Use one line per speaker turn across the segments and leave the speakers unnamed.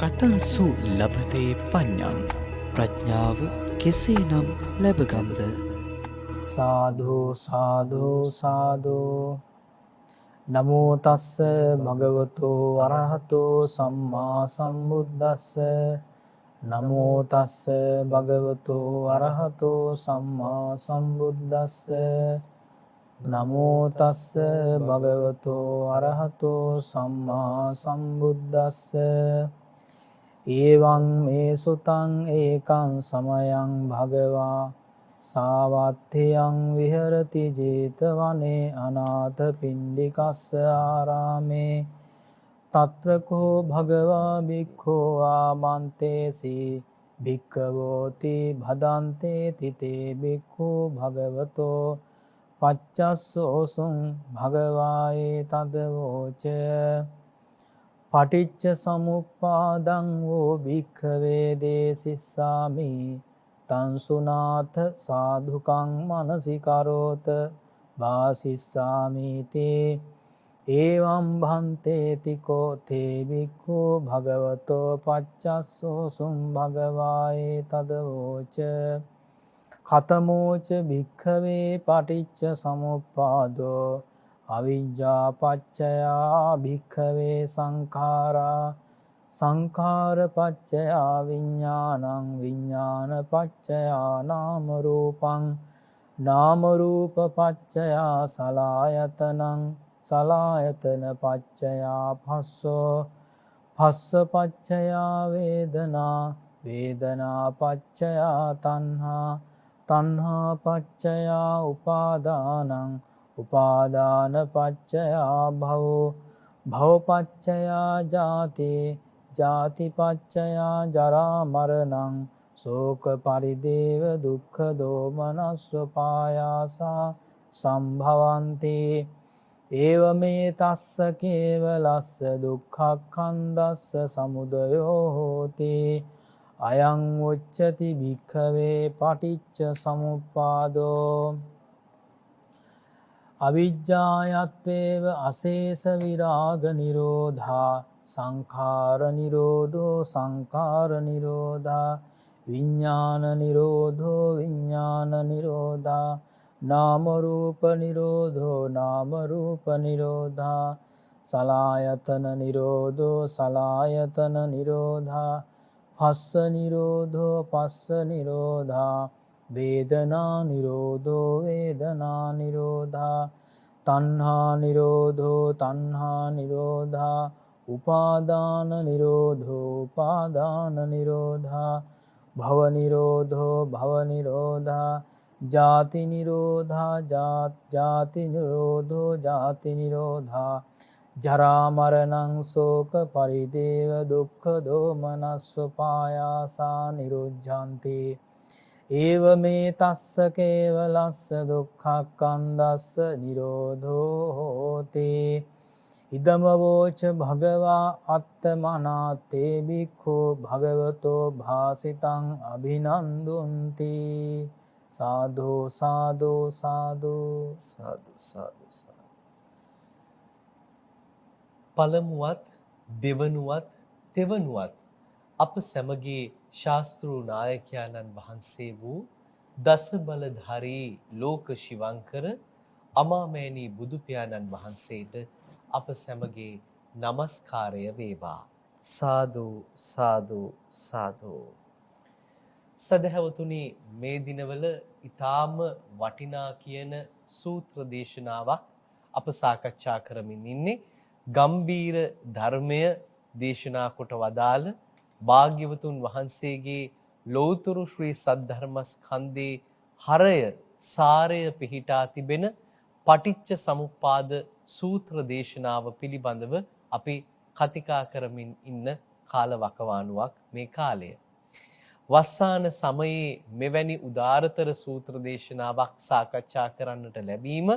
කතංසු ලබතේ පඤ්ඤං ප්‍රඥාව කෙසේනම් ලැබගම්ද?
සාදු සාදු සාදු. නමෝ තස්ස භගවතු අරහතෝ සම්මා සම්බුද්දස්ස. නමෝ තස්ස භගවතු අරහතෝ සම්මා සම්බුද්දස්ස. නමෝ තස්ස භගවතු අරහතෝ සම්මා සම්බුද්දස්ස. ඒවං මේ සුතං ඒකං සමයං භගවා සාවත්ථයං විහෙරති ජේතවනේ අනාථ පිණ්ඩිකස්ස ආරාමේ තත්‍රකෝ භගවා භික්ඛෝ ආමන්තේසි භික්ඛවෝති භදන්තේ තිතේ භික්ඛු භගවතෝ පච්චස්සෝසුං භගවායේ තදවෝච පටිච්ච සමුප්පාදං වූ භික්ඛවේ දේසිස්සාමි තං සුනාථ සාධුකං මනසිකරෝත වාසිස්සාමි තේ එවං භන්තේති කෝ තේ භික්ඛු භගවතෝ පච්චස්සෝසුං භගවායේ තදවෝච ඛතමෝච භික්ඛවේ පටිච්ච සමුප්පාදෝ අවිජ්ජා පච්චයා භික්ඛවේ සංඛාරා සංඛාර පච්චයා විඥානං විඥාන පච්චයා නාම රූපං නාම රූප පච්චයා සලආයතනං සලආයතන පච්චයා භස්සෝ භස්ස පච්චයා වේදනා වේදනා පච්චයා තණ්හා තණ්හා පච්චයා උපාදානං උපාදාන පච්චයා භවෝ භවපච්චයා ජාති ජාති පච්චයා ජරා මරණං ශෝක පරිදේව දුක්ඛ දෝමනස්ස පායාසා සම්භවಂತಿ ඒවමේ තස්ස කේවලස්ස දුක්ඛක්ඛන්දස්ස සමුදයෝ හෝති අයං උච්චති භික්ඛවේ පටිච්ච සමුප්පාදෝ අවිජ්ජායත්තේව අශේෂ විරාග නිරෝධා සංඛාර නිරෝධෝ සංඛාර නිරෝධා විඥාන නිරෝධෝ විඥාන නිරෝධා නාම රූප නිරෝධෝ නාම රූප නිරෝධා සලආයතන නිරෝධෝ සලආයතන නිරෝධා පස්ස නිරෝධෝ පස්ස නිරෝධා වේදනා නිරෝධෝ වේදනා නිරෝධා තණ්හා නිරෝධෝ තණ්හා නිරෝධා උපාදාන නිරෝධෝ උපාදාන නිරෝධා භව නිරෝධෝ භව නිරෝධා ජාති නිරෝධා ජාති නිරෝධෝ ජාති නිරෝධා ජරා මරණං ශෝක පරිදේව දුක්ඛ දෝමනස්ස පායාසා නිරුද්ධಂತಿ ඒවමේ තස්ස කේවලස්ස දුක්ඛක්ඛන්දස්ස නිරෝධෝ හෝති ඉදම වෝච භගවා අත්තමනාතේ භික්ඛෝ භගවතෝ භාසිතං අභිනන්දුන්ති සාදු සාදු සාදු
සාදු සාදු සාදු. පළමුවත් දෙවනුවත් තෙවනුවත් අප සැමගේ ශාස්ත්‍රූ නායකයාණන් වහන්සේ වූ දස බලධාරී ලෝක ශිවංකර අමාමෑණී බුදු පියාණන් වහන්සේට අප සැමගේ নমස්කාරය වේවා. සාදු සාදු සාදු. සදහවතුනි, මේ දිනවල ඊටාම වටිනා කියන සූත්‍ර දේශනාවක් අප සාකච්ඡා කරමින් ඉන්නේ. ගම්බීර ධර්මය දේශනා කොට වදාළ භාග්‍යවතුන් වහන්සේගේ ලෞතුරු ශ්‍රී සද්ධර්මස්කන්ධේ හරය සාරය පිහිටා තිබෙන පටිච්ච සමුප්පාද සූත්‍ර දේශනාව පිළිබඳව අපි කතිකා කරමින් ඉන්න කාලවකවානුවක් මේ කාලය. වස්සාන සමයේ මෙවැනි උදාරතර සූත්‍ර දේශනාවක් සාකච්ඡා කරන්නට ලැබීම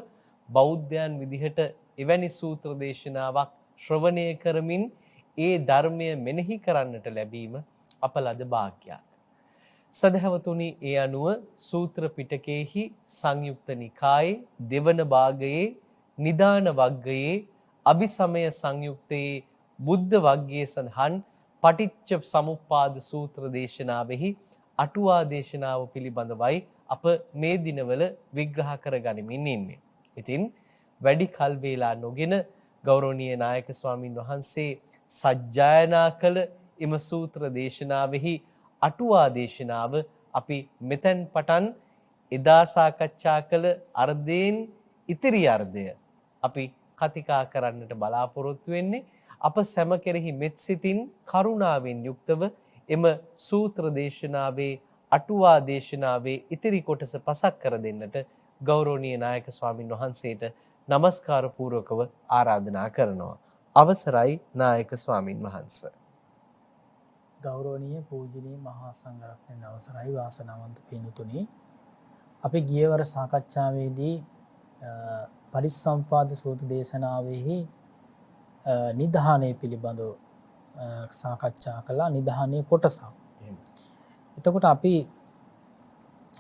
බෞද්ධයන් විදිහට එවැනි සූත්‍ර දේශනාවක් ශ්‍රවණය කරමින් ඒ ධර්මය මෙනෙහි කරන්නට ලැබීම අප ලද භාග්‍යයක්. සදහවතුනි, ඒ අනුව සූත්‍ර පිටකයේහි සංයුක්ත නිකායේ දෙවන භාගයේ නිදාන වග්ගයේ අභිසමය සංයුක්තයේ බුද්ධ වග්ගයේ සඳහන් පටිච්ච සමුප්පාද සූත්‍ර දේශනාවෙහි අටුවා දේශනාව පිළිබඳවයි අප මේ දිනවල විග්‍රහ කරගනිමින් ඉන්නේ. ඉතින් වැඩි කල් වේලා නොගෙන ගෞරවනීය නායක ස්වාමින් වහන්සේ සජ්ජායනා කළ එම සූත්‍ර දේශනාවෙහි අටුවා දේශනාව අපි මෙතෙන් පටන් එදා සාකච්ඡා කළ අර්ධයෙන් ඉතිරි අර්ධය අපි කතිකා කරන්නට බලාපොරොත්තු වෙන්නේ. අප සැම කෙරෙහි මෙත් සිතින් කරුණාවෙන් යුක්තව එම සූත්‍ර දේශනාවේ අටුවා දේශනාවේ ඉතිරි කොටස පසක් කර දෙන්නට ගෞරවනීය නායක ස්වාමින් වහන්සේට নমස්කාර පූර්වකව ආරාධනා කරනවා. අවසරයි නායක ස්වාමින් වහන්සේ.
ගෞරවනීය පූජනීය මහා සංඝරත්නයන් අවසරයි වාසනාවන්ත පින්තුනි. අපි ගියවර සාකච්ඡාවේදී පටිච්චසමුප්පාද සූත්‍ර දේශනාවෙහි නිධානය පිළිබඳව සාකච්ඡා කළා. නිධානයේ කොටසක්. එතකොට අපි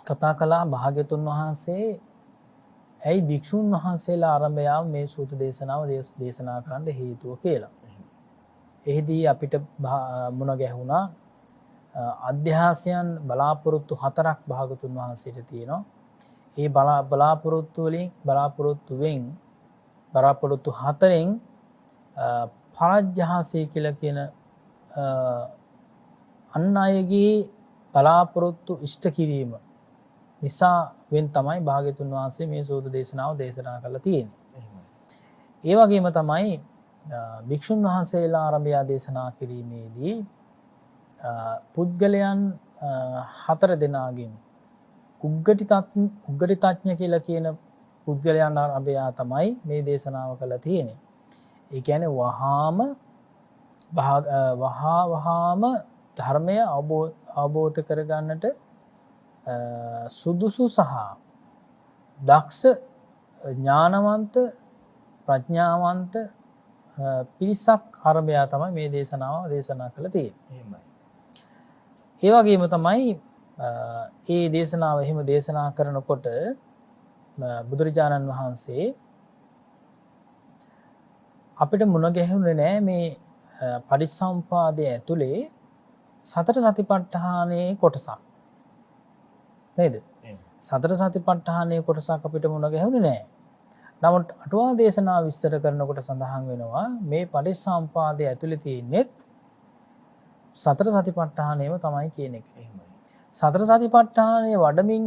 කතා කළා භාග්‍යතුන් වහන්සේ ඇයි භික්ෂුන් වහන්සේලා ආරම්භයාව මේ සූත්‍ර දේශනාව දේශනා කරන්න හේතුව කියලා. එහිදී අපිට මුණ ගැහුණා අධ්‍යාසයන් බලාපොරොත්තු 4ක් භාග්‍යතුන් වහන්සේට තියෙනවා. ඒ බලාපොරොත්තු වලින් බලාපොරොත්තු 4න් පරජ්‍යහාසය කියලා කියන අන් අයගේ බලාපොරොත්තු ඉෂ්ට කිරීම නිසා වෙන් තමයි භාග්‍යතුන් වහන්සේ මේ සූත්‍ර දේශනාව දේශනා කරලා තියෙන්නේ. ඒ වගේම තමයි භික්ෂුන් වහන්සේලා ආරම්භය දේශනා කිරීමේදී පුද්ගලයන් 4 දෙනාගෙන් උග්ගටිතඥ කියලා කියන පුද්ගලයන් ආරම්භය තමයි මේ දේශනාව කළා තියෙන්නේ. ඒ කියන්නේ වහාම ධර්මය අවබෝධ කරගන්නට සුදුසු සහ දක්ෂ ඥානවන්ත ප්‍රඥාවන්ත පිරිසක් ආරම්භය තමයි මේ දේශනාව දේශනා කළ තියෙන්නේ. ඒ වගේම තමයි ඒ දේශනාව එහෙම දේශනා කරනකොට බුදුරජාණන් වහන්සේ අපිට මුණ ගැහුනේ නෑ මේ පටිච්චසමුපාදයේ ඇතුලේ සතර සතිපට්ඨානයේ කොටසක්. නේද? සතර සතිපට්ඨානයේ කොටසක් අපිට මුණ ගැහුනේ නෑ. නමුත් අටුවා දේශනාව විස්තර කරනකොට සඳහන් වෙනවා මේ පටිච්චසමුපාදයේ ඇතුලේ තියෙන්නේ සතර සතිපට්ඨානයම තමයි කියන එක. සතර සතිපට්ඨානයේ වඩමින්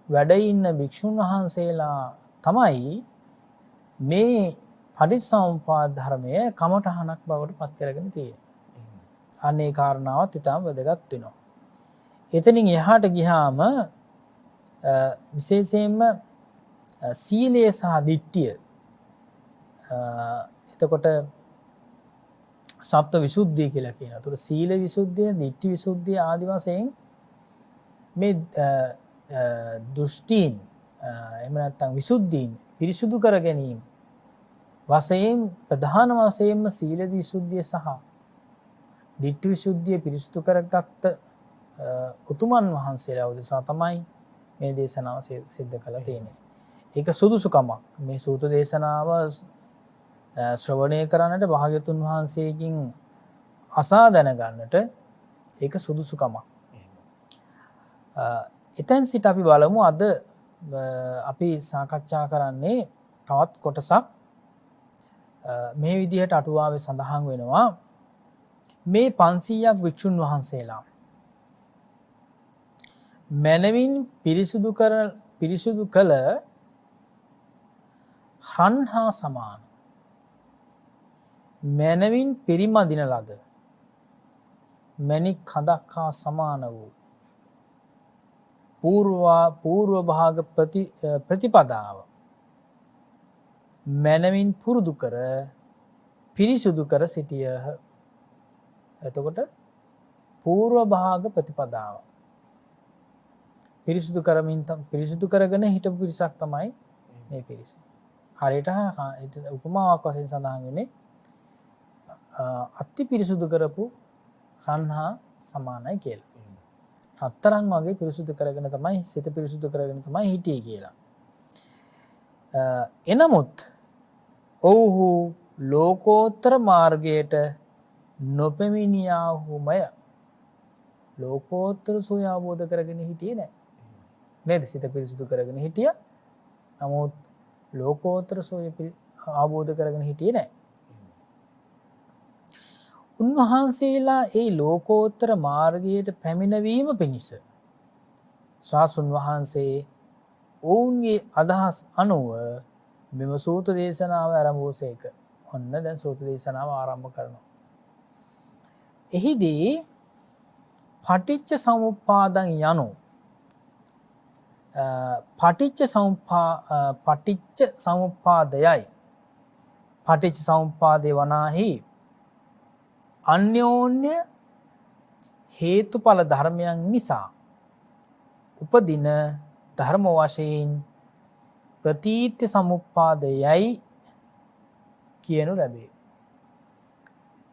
වැඩ ඉන්න භික්ෂුන් වහන්සේලා තමයි මේ පටිච්චසමුපාද ධර්මය කමඨහනක් බවට පත් කරගෙන තියෙන්නේ. අනේ කාරණාවත් ඊටම වැදගත් වෙනවා. එතනින් එහාට ගියාම විශේෂයෙන්ම සීලය සහ දිට්ඨිය එතකොට සප්ත විසුද්ධිය කියලා කියනවා. ඒතර සීල විසුද්ධිය, දිට්ඨි විසුද්ධිය ආදි වශයෙන් මේ දෘෂ්ටීන් එහෙම නැත්නම් විසුද්ධීන් පිරිසුදු කර ගැනීම වශයෙන් ප්‍රධාන වශයෙන්ම සීල විසුද්ධිය සහ දිට්ඨි විසුද්ධිය පිරිසුදු කරගත්ත උතුමන් වහන්සේලා උදෙසා තමයි මේ දේශනාව සිද්ධ කළා තියෙන්නේ. ඒක සුදුසුකමක්. මේ සූත්‍ර දේශනාව ශ්‍රවණය කරන්නට භාග්‍යතුන් වහන්සේකින් අසා දැනගන්නට ඒක සුදුසුකමක්. එතෙන් සිට අපි බලමු අද අපි සාකච්ඡා කරන්නේ තවත් කොටසක්. මේ විදිහට අටුවාවේ සඳහන් වෙනවා මේ 500ක් භික්ෂුන් වහන්සේලා මනමින් පිරිසුදු කළ රන් හා සමාන මනමින් පිරිමදින ලද මණික් හඳක් හා සමාන වූ పూర్ව භාග ප්‍රතිපදාව මනමින් පුරුදු කර පිරිසුදු කර සිටියහ. එතකොට పూర్ව භාග ප්‍රතිපදාව පිරිසුදු කරගෙන හිටපු පිරිසක් තමයි මේ පිරිස. හරියට උපමාවක් වශයෙන් සඳහන් වෙන්නේ අති පිරිසුදු කරපු රන්හා සමානයි කියලා. රත්තරන් වගේ පිරිසුදු කරගෙන තමයි සිත පිරිසුදු කරගෙන තමයි හිටියේ කියලා. එනමුත් ඔව්හු ලෝකෝත්තර මාර්ගයට නොපෙමිනියාහුමය. ලෝකෝත්තර සුවය අවබෝධ කරගෙන හිටියේ නැහැ. නේද? සිත පිරිසිදු කරගෙන හිටියා. නමුත් ලෝකෝත්තර සුවය අවබෝධ කරගෙන හිටියේ නැහැ. උන්වහන්සේලා ඒ ලෝකෝත්තර මාර්ගයට පැමිණවීම පිණිස ශාස්ත්‍රඥ වහන්සේ ඔවුන්ගේ අදහස් අනුව මෙම සූත්‍ර දේශනාව ආරම්භ වූසේක. ඔන්න දැන් සූත්‍ර දේශනාව ආරම්භ කරනවා. එහිදී පටිච්ච සමුප්පාදං යනු පටිච්ච සමුප්පාදයයි. පටිච්ච සමුප්පාදේ වනාහි අන්‍යෝන්‍ය හේතුඵල ධර්මයන් නිසා උපදින ධර්ම වශයෙන් ප්‍රතීත්‍ය සමුප්පාදයයි කියනු ලැබේ.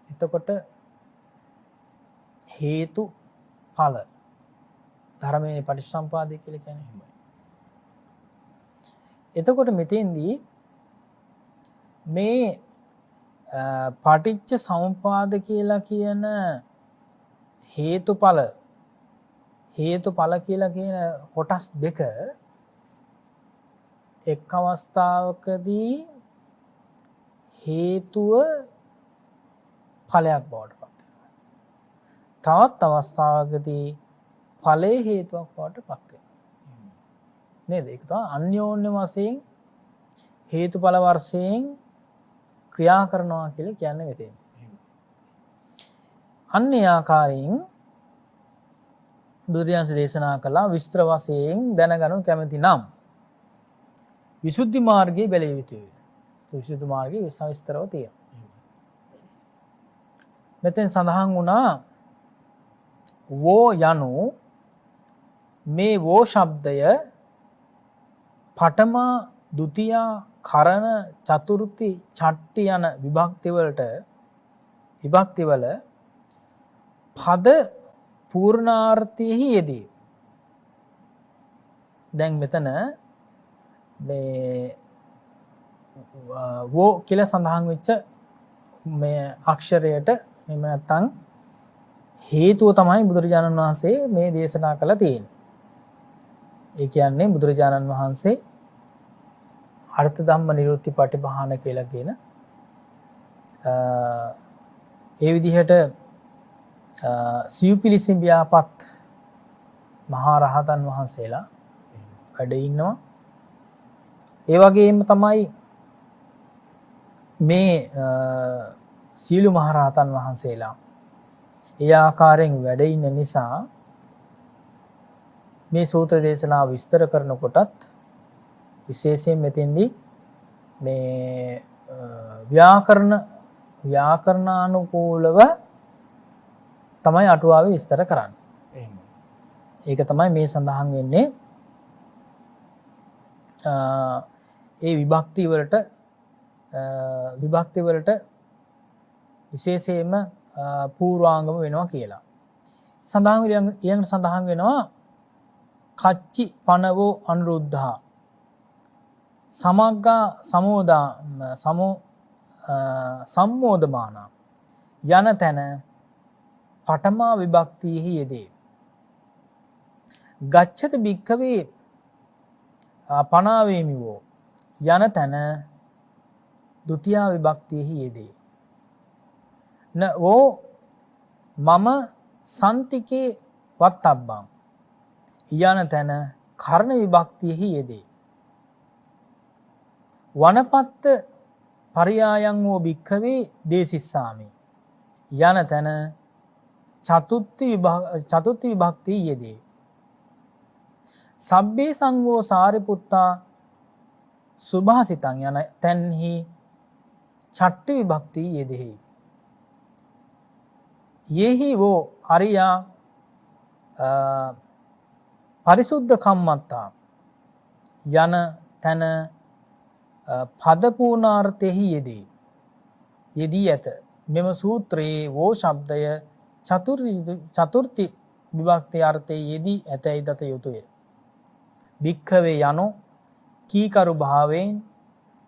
එතකොට හේතු ඵල ධර්මයේ පටිච්චසමුප්පාදය කියලා කියන්නේ එහෙමයි. එතකොට මෙතෙන්දී මේ පටිච්ච සමුප්පාද කියලා කියන හේතුඵල කියලා කියන කොටස් දෙක එක් අවස්ථාවකදී හේතුව ඵලයක් බවට පත් වෙනවා. තවත් අවස්ථාවකදී ඵලයේ හේතුවක් බවට පත් වෙනවා. නේද? ඒක තමයි අන්‍යෝන්‍ය වශයෙන් හේතුඵල වර්ෂයෙන් ක්‍රියා කරනවා කියලා කියන්නේ මෙතන. අන්නේ ආකාරයෙන් බුදුරජාණන් දේශනා කළා විස්තර වශයෙන් දැනගනු කැමති නම් විසුද්ධි මාර්ගයේ බැලිය යුතුයි. විසුද්ධි මාර්ගයේ විස්තරව තියෙනවා. මෙතෙන් සඳහන් වුණා වෝ යනු මේ වෝ શબ્දය පඨම ဒုတိ ය කරණ චතුර්ථි චට්ටි යන විභක්තිවල පද පූර්ණාර්ථයෙහි යෙදී. දැන් මෙතන මේ වෝ කියලා සඳහන් වෙච්ච මේ අක්ෂරයට මෙන්න නැත්තම් හේතුව තමයි බුදුරජාණන් වහන්සේ මේ දේශනා කළා තියෙන්නේ. ඒ කියන්නේ බුදුරජාණන් වහන්සේ අර්ථ ධම්ම නිරුත්ති පටිභාන කියලා කියන ඒ විදිහට සිව්පිලිසින් ව්‍යාපත් මහා රහතන් වහන්සේලා වැඩ ඉන්නවා. ඒ වගේම තමයි මේ සීළු මහා රහතන් වහන්සේලා ඒ ආකාරයෙන් වැඩ ඉන්න නිසා මේ සූත්‍ර දේශනාව විස්තර කරනකොටත් විශේෂයෙන් මෙතෙන්දී මේ ව්‍යාකරණානුකූලව තමයි අටුවාවේ විස්තර කරන්නේ. ඒක තමයි මේ සඳහන් වෙන්නේ ඒ විභක්ති වලට විශේෂයෙන්ම පූර්වාංගම වෙනවා කියලා. ඊළඟට සඳහන් වෙනවා කච්චි පනවෝ අනුරුද්ධා සමග්ගා සම්මෝදමාන යන තැන පඨමා විභක්තියෙහි යෙදේ. ගච්ඡත භික්ඛවේ පනාවේමිවෝ යන තැන ဒုတိ ය විභක්තියෙහි යෙදේ. නෝ මම සන්තිකේ වත්තබ්බං යන තැන කර්ණ විභක්තියෙහි යෙදේ. වනපත්ත පරියායං වූ භික්ඛවේ දේසිස්සාමි යන තැන චතුත්ථ විභක්තියෙහි යෙදේ. සබ්බේ සංඝෝ සාරිපුත්තා සුභාසිතං යන තැන්හි චට්ටි විභක්තියෙහි යෙදෙහි. යෙහි වෝ අරියා පරිසුද්ධ කම්මත්තා යන තැන පද පූර්ණාර්ථයෙහි යෙදී ඇත. මෙම සූත්‍රයේ වෝ ශබ්දය චතුර්ථි විභක්ති අර්ථයේ යෙදී ඇතැයි දත යුතුය. භික්ඛවේ යනු කීකරු භාවයෙන්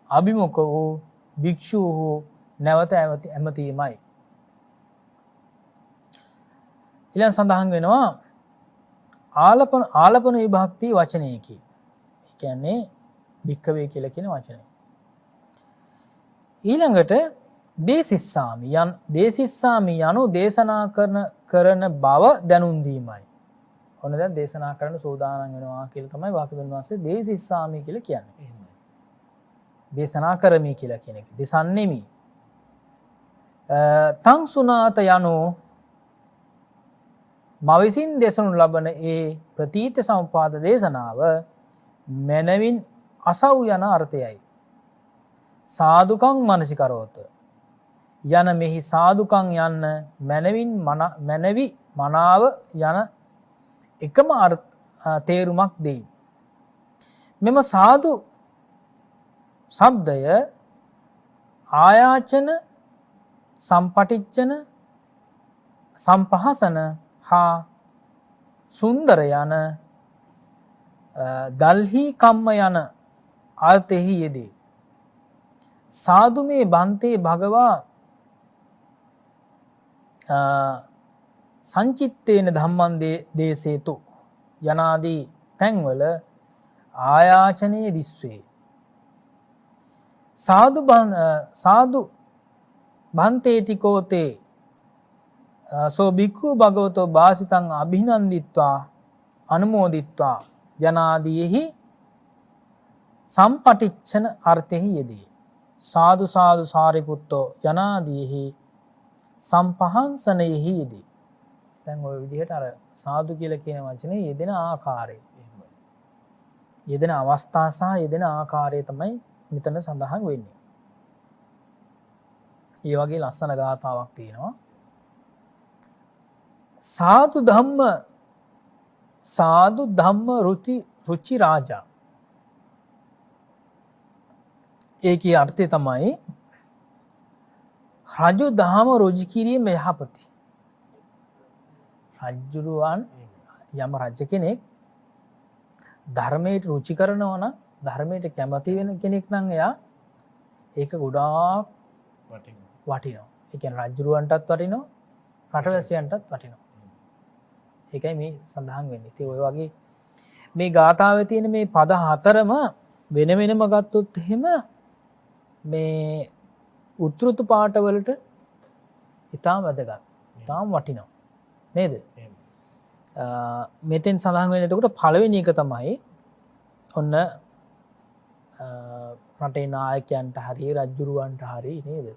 අභිමුඛ වූ භික්ෂූහු නැවත ඇමතීමයි. ඊළඟ සඳහන් වෙනවා ආලපන විභක්ති වචනයකි. ඒ කියන්නේ භික්කවේ කියලා කියන වචනය. ඊළඟට දේසිස්සාමි යනු දේශනා කරන බව දැනුම් දීමයි. ඔන්න දැන් දේශනා කරන්න සූදානම් වෙනවා කියලා තමයි වාක්‍යතුන් වහන්සේ දේසිස්සාමි කියලා කියන්නේ. දේශනා කරමි කියලා කියන එක. දෙසන්නේමි. තං සුනාත යනු මවිසින් දෙසනු ලබන ඒ ප්‍රතීත සම්පාද දේශනාව මනවින් අසව් යන අර්ථයයි. සාදුකං මනසිකරෝත යන මෙහි සාදුකං යන්න මැනවි මනාව යන එකම තේරුමක් දෙයි. මෙම සාදු ශබ්දය ආයාචන සම්පටිච්චන සම්පහසන හා සුන්දර යන දල්හි කම්ම යන අර්ථෙහි යෙදේ. සාදු මේ බන්තේ භගවා සංචිත්තේන ධම්මන් දේශේතු යනාදී තැන්වල ආයාචනයේ දිස්වේ. සාදු බන්තේතිකෝතේ සෝ බික්ඛු භගවතෝ භාසිතං අභිනන්දිත්වා අනුමෝදිත්වා යනාදීෙහි සම්පටිච්ඡන අර්ථෙහි යෙදී. සාදු සාරිපුත්තෝ යනාදීෙහි සම්පහන්සනයෙහි යෙදී. දැන් ඔය විදිහට අර සාදු කියලා කියන වචනේ යෙදෙන ආකාරය, යෙදෙන අවස්ථා සහ යෙදෙන ආකාරය තමයි මෙතන සඳහන් වෙන්නේ. ඒ වගේ ලස්සන ගාථාවක් තියෙනවා. සාදු ධම්ම රුචි රාජා. ඒකේ අර්ථය තමයි රජු දහම රුචි කිරීම යහපති. රජුරුවන් යම රජ කෙනෙක් ධර්මයට රුචි කරනවා නම්, ධර්මයට කැමති වෙන කෙනෙක් නම් එයා ඒක ගොඩාක් වටිනවා. ඒ කියන්නේ රජුරුවන්ටත් වටිනවා, රටවැසියන්ටත් වටිනවා. ඒකයි මේ සඳහන් වෙන්නේ. ඉතින් ඔය වගේ මේ ගාථාවේ තියෙන මේ පද හතරම වෙන වෙනම ගත්තොත් එහෙම මේ උත්ෘත පාඨවලට ඉතාම වැදගත්, ඉතාම වටිනවා නේද? මෙතෙන් සඳහන් වෙන එතකොට පළවෙනි එක තමයි ඔන්න රටේ නායකයන්ට හරි රජුරුවන්ට හරි නේද?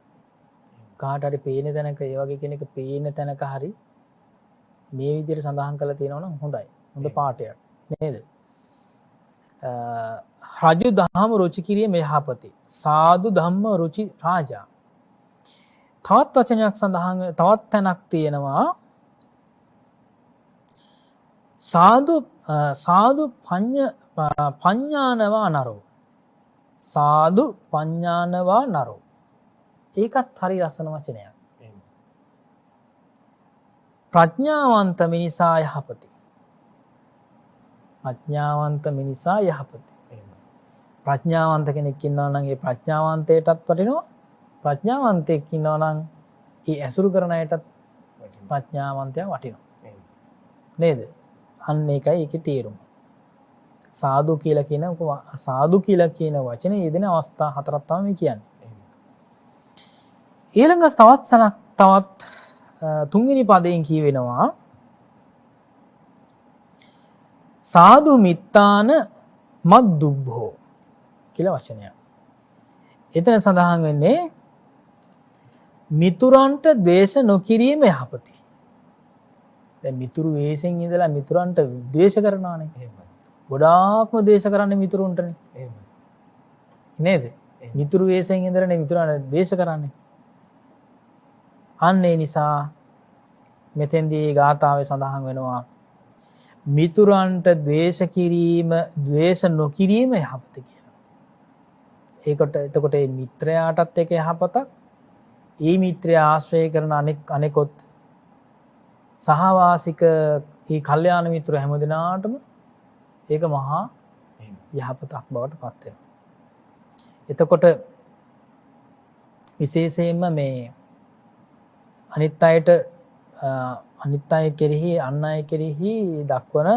කාට හරි පේන තැනක, ඒ වගේ කෙනෙක් පේන තැනක හරි මේ විදිහට සඳහන් කරලා තියෙනවා නම් හොඳයි. හොඳ පාඩයක් නේද? රජු දහම රුචි කිරීම යහපති. සාදු ධම්ම රුචි රාජා. තවත් වචනයක් සඳහන්, තවත් තැනක් තියෙනවා. සාදු පඤ්ඤානවා නරෝ. සාදු පඤ්ඤානවා නරෝ. ඒකත් හරි ලස්සන වචනයක්. ප්‍රඥාවන්ත මිනිසා යහපති. ප්‍රඥාවන්ත මිනිසා යහපති. ප්‍රඥාවන්ත කෙනෙක් ඉන්නවා නම් ඒ ප්‍රඥාවන්තයටත් වටිනවා. ප්‍රඥාවන්තයෙක් ඉන්නවා නම් ඒ ඇසුරු කරන අයටත් ප්‍රඥාවන්තයා වටිනවා. නේද? අන්න ඒකයි ඒකේ තේරුම. සාදු කියලා කියන වචනේ යෙදෙන අවස්ථා හතරක් තමයි මේ කියන්නේ. ඊළඟ තවත් තුන්වෙනි පදයෙන් කියවෙනවා සාදු මිත්තාන මද්දුබ්බෝ කියලා වචනයක්. එතන සඳහන් වෙන්නේ මිතුරන්ට ද්වේෂ නොකිරීම යහපති. දැන් මිතුරු වේසෙන් ඉඳලා මිතුරන්ට ද්වේෂ කරනවානේ. එහෙමයි. ගොඩාක්ම ද්වේෂ කරන්නේ මිතුරුන්ටනේ. එහෙමයි. නේද? මිතුරු වේසෙන් ඉඳලානේ මිතුරන්ට ද්වේෂ කරන්නේ. අන්න ඒ නිසා මෙතෙන්දී ගාථාවේ සඳහන් වෙනවා මිතුරන්ට ද්වේෂ කිරීම, ද්වේෂ නොකිරීම යහපත කියලා. එතකොට මේ මිත්‍රයාටත් ඒක යහපතක්. ඒ මිත්‍රය ආශ්‍රය කරන අනෙකොත් සහවාසික මේ කල්යාණ මිත්‍ර හැමදෙනාටම ඒක මහා යහපතක් බවට පත් වෙනවා. එතකොට විශේෂයෙන්ම මේ අනිත් අයට අනිත් අය කෙරෙහි අන් අය කෙරෙහි දක්වන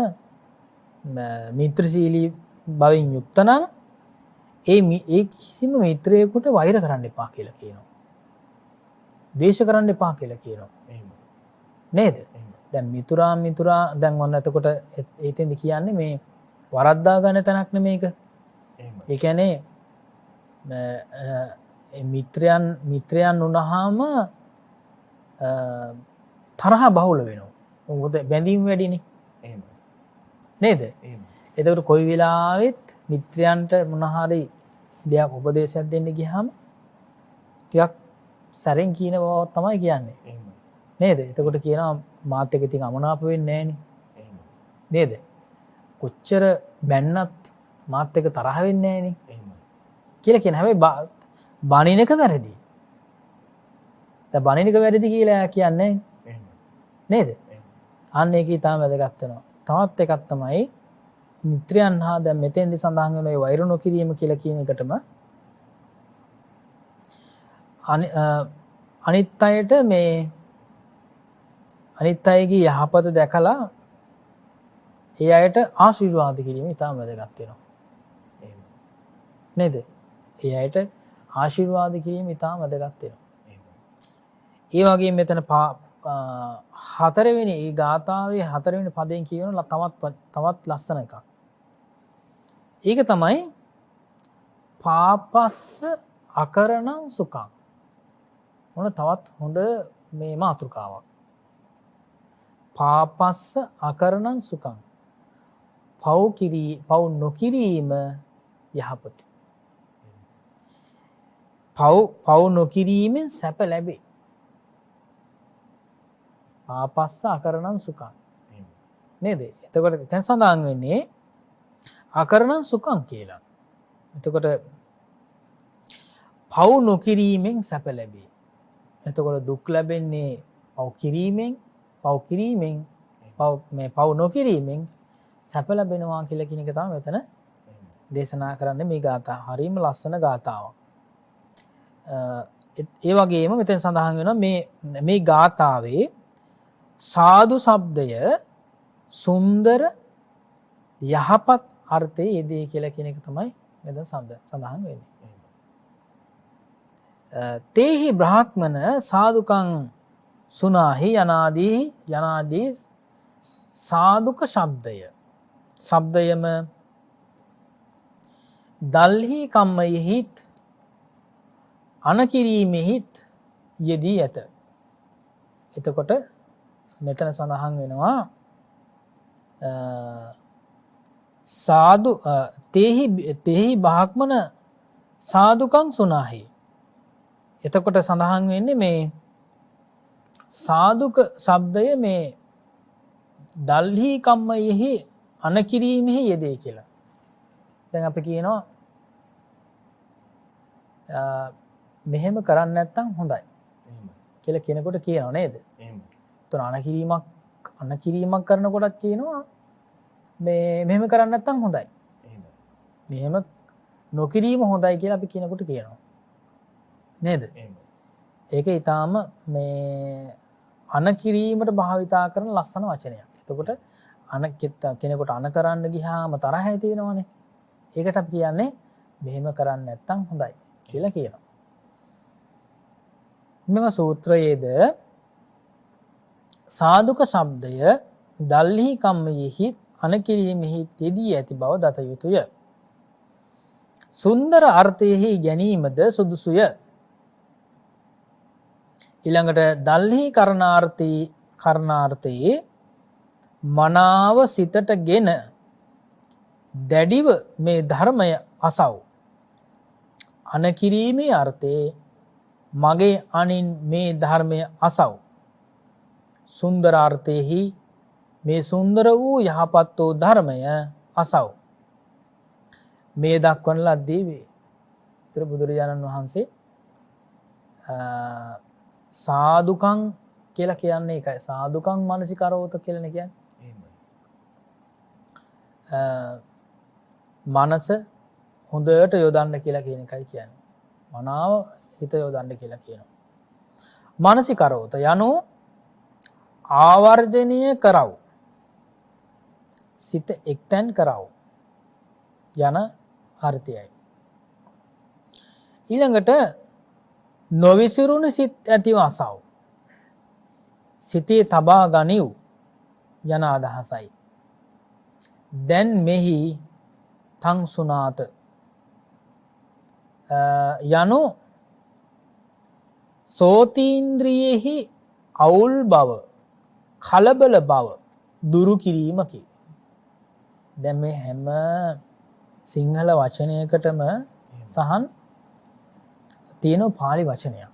මිත්‍රශීලී බවින් යුක්ත නම් ඒ කිසිම මිත්‍රයෙකුට වෛර කරන්න එපා කියලා කියනවා. ද්වේෂ කරන්න එපා කියලා කියනවා. නේද? දැන් මිතුරා දැන් ඔන්න එතකොට එතෙන්ද කියන්නේ මේ වරද්දා ගන්න තැනක් නෙමේක. ඒ කියන්නේ මිත්‍රයන් වුණාම තරහ බහුල වෙනවා. මොකද බැඳීම් වැඩිනේ. නේද? එතකොට කොයි වෙලාවෙත් මිත්‍රයන්ට මොන හරි දෙයක් උපදේශයක් දෙන්න ගියාම ටිකක් සැරෙන් කියන බව තමයි කියන්නේ. නේද? එතකොට කියනවා මාත් එක්ක ඉතින් අමනාප වෙන්නේ නැහනේ. නේද? කොච්චර බැන්නත් මාත් එක්ක තරහ වෙන්නේ නැහනේ. කියලා කියන හැබැයි බණිනක වැරදි. දැන් බණිනක වැරදි කියලා කියන්නේ නේද? අන්න ඒක ඊටම වැදගත් වෙනවා. තවත් එකක් තමයි මිත්‍රයන් හා දැන් මෙතෙන්දි සඳහන් වෙන ඒ වෛර නොකිරීම කියලා කියන එකටම අනිත් අයට මේ අනිත් අයගේ යහපත දැකලා ඒ අයට ආශිර්වාද කිරීම ඉතාම වැදගත් වෙනවා. නේද? ඒ අයට ආශිර්වාද කිරීම ඉතාම වැදගත් වෙනවා. ඒ වගේම මෙතන හතරවෙනි ඒ ගාථාවේ හතරවෙනි පදයෙන් කියවන තවත් ලස්සන එකක්. ඒක තමයි පාපස්ස අකරණං සුඛං. මොන තවත් හොඳ මේ මාතෘකාවක්. පාපස්ස අකරණං සුඛං. පව් නොකිරීම යහපත. පව් නොකිරීමෙන් සැප ලැබේ. පාපස්ස අකරණං සුඛං. නේද? එතකොට දැන් සඳහන් වෙන්නේ අකරණං සුඛං කියලා. එතකොට පව් නොකිරීමෙන් සැප ලැබේ. එතකොට දුක් ලැබෙන්නේ පව් කිරීමෙන් පව් නොකිරීමෙන් සැප ලැබෙනවා කියලා කියන එක තමයි මෙතන දේශනා කරන්නේ මේ ගාථා. හරිම ලස්සන ගාථාවක්. ඒ වගේම මෙතන සඳහන් වෙනවා මේ ගාථාවේ සාදු શબ્දය සුන්දර යහපත් අර්ථයේ යෙදේ කියලා කියන එක තමයි මෙතන සඳහන් වෙන්නේ. තේහි බ්‍රාහ්මන සාදුකං සුනාහි යනාදී සාදුක ශබ්දයම දල්හි කම්මයෙහිත් අනකිරීමෙහිත් යෙදී ඇත. එතකොට මෙතන සඳහන් වෙනවා තේහි බ්‍රාහ්මන සාදුකං සුනාහි. එතකොට සඳහන් වෙන්නේ මේ සාදුක ශබ්දය මේ දල්හි කම්මයෙහි අනකිරීමෙහි යෙදේ කියලා. දැන් අපි කියනවා මෙහෙම කරන්නේ නැත්නම් හොඳයි කියලා කෙනෙකුට කියනවා නේද? එතන අනකිරීමක් කරනකොටත් කියනවා මෙහෙම කරන්නේ නැත්නම් හොඳයි. මෙහෙම නොකිරීම හොඳයි කියලා අපි කෙනෙකුට කියනවා. නේද? ඒක ඊටාම මේ අනකිරීමට භාවිතා කරන ලස්සන වචනයක්. එතකොට කෙනෙකුට අන කරන්න ගියාම තරහ ඇති වෙනවනේ. ඒකට අපි කියන්නේ මෙහෙම කරන්නේ නැත්නම් හොඳයි කියලා කියනවා. මෙම සූත්‍රයේද සාදුක ශබ්දය දල්හි කම්මයෙහි අනකිරීමෙහි යෙදී ඇති බව දත යුතුය. සුන්දර අර්ථයෙහි ගැනීමද සුදුසුය. ඊළඟට දල්හි කරණාර්ථයේ මනාව සිතටගෙන දැඩිව මේ ධර්මය අසව්. අනකිරීමේ අර්ථයේ මගේ අනින් මේ ධර්මය අසව්. සුන්දරාර්ථයෙහි මේ සුන්දර වූ යහපත් වූ ධර්මය අසව්. මේ දක්වන ලද්දේ වේ. ඊතර බුදුරජාණන් වහන්සේ සාදුකං කියලා කියන්නේ ඒකයි. සාදුකං මනසිකරෝත කියලා කියන්නේ. මනස හොඳට යොදන්න කියලා කියන එකයි කියන්නේ. මනාව හිත යොදන්න කියලා කියනවා. මනසිකරෝත යනු ආවර්ජනය කරව. සිත එක්තැන් කරව යන අර්ථයයි. ඊළඟට නොවිසිරුණු සිත් ඇතිව අසව. සිතේ තබා ගනිව් යන අදහසයි. දැන් මෙහි තංසුනාත යනු සෝතීන්ද්‍රියෙහි අවුල් බව කලබල බව දුරු කිරීමකි. දැන් මේ හැම සිංහල වචනයකටම සහන් තියෙන පාලි වචනයක්.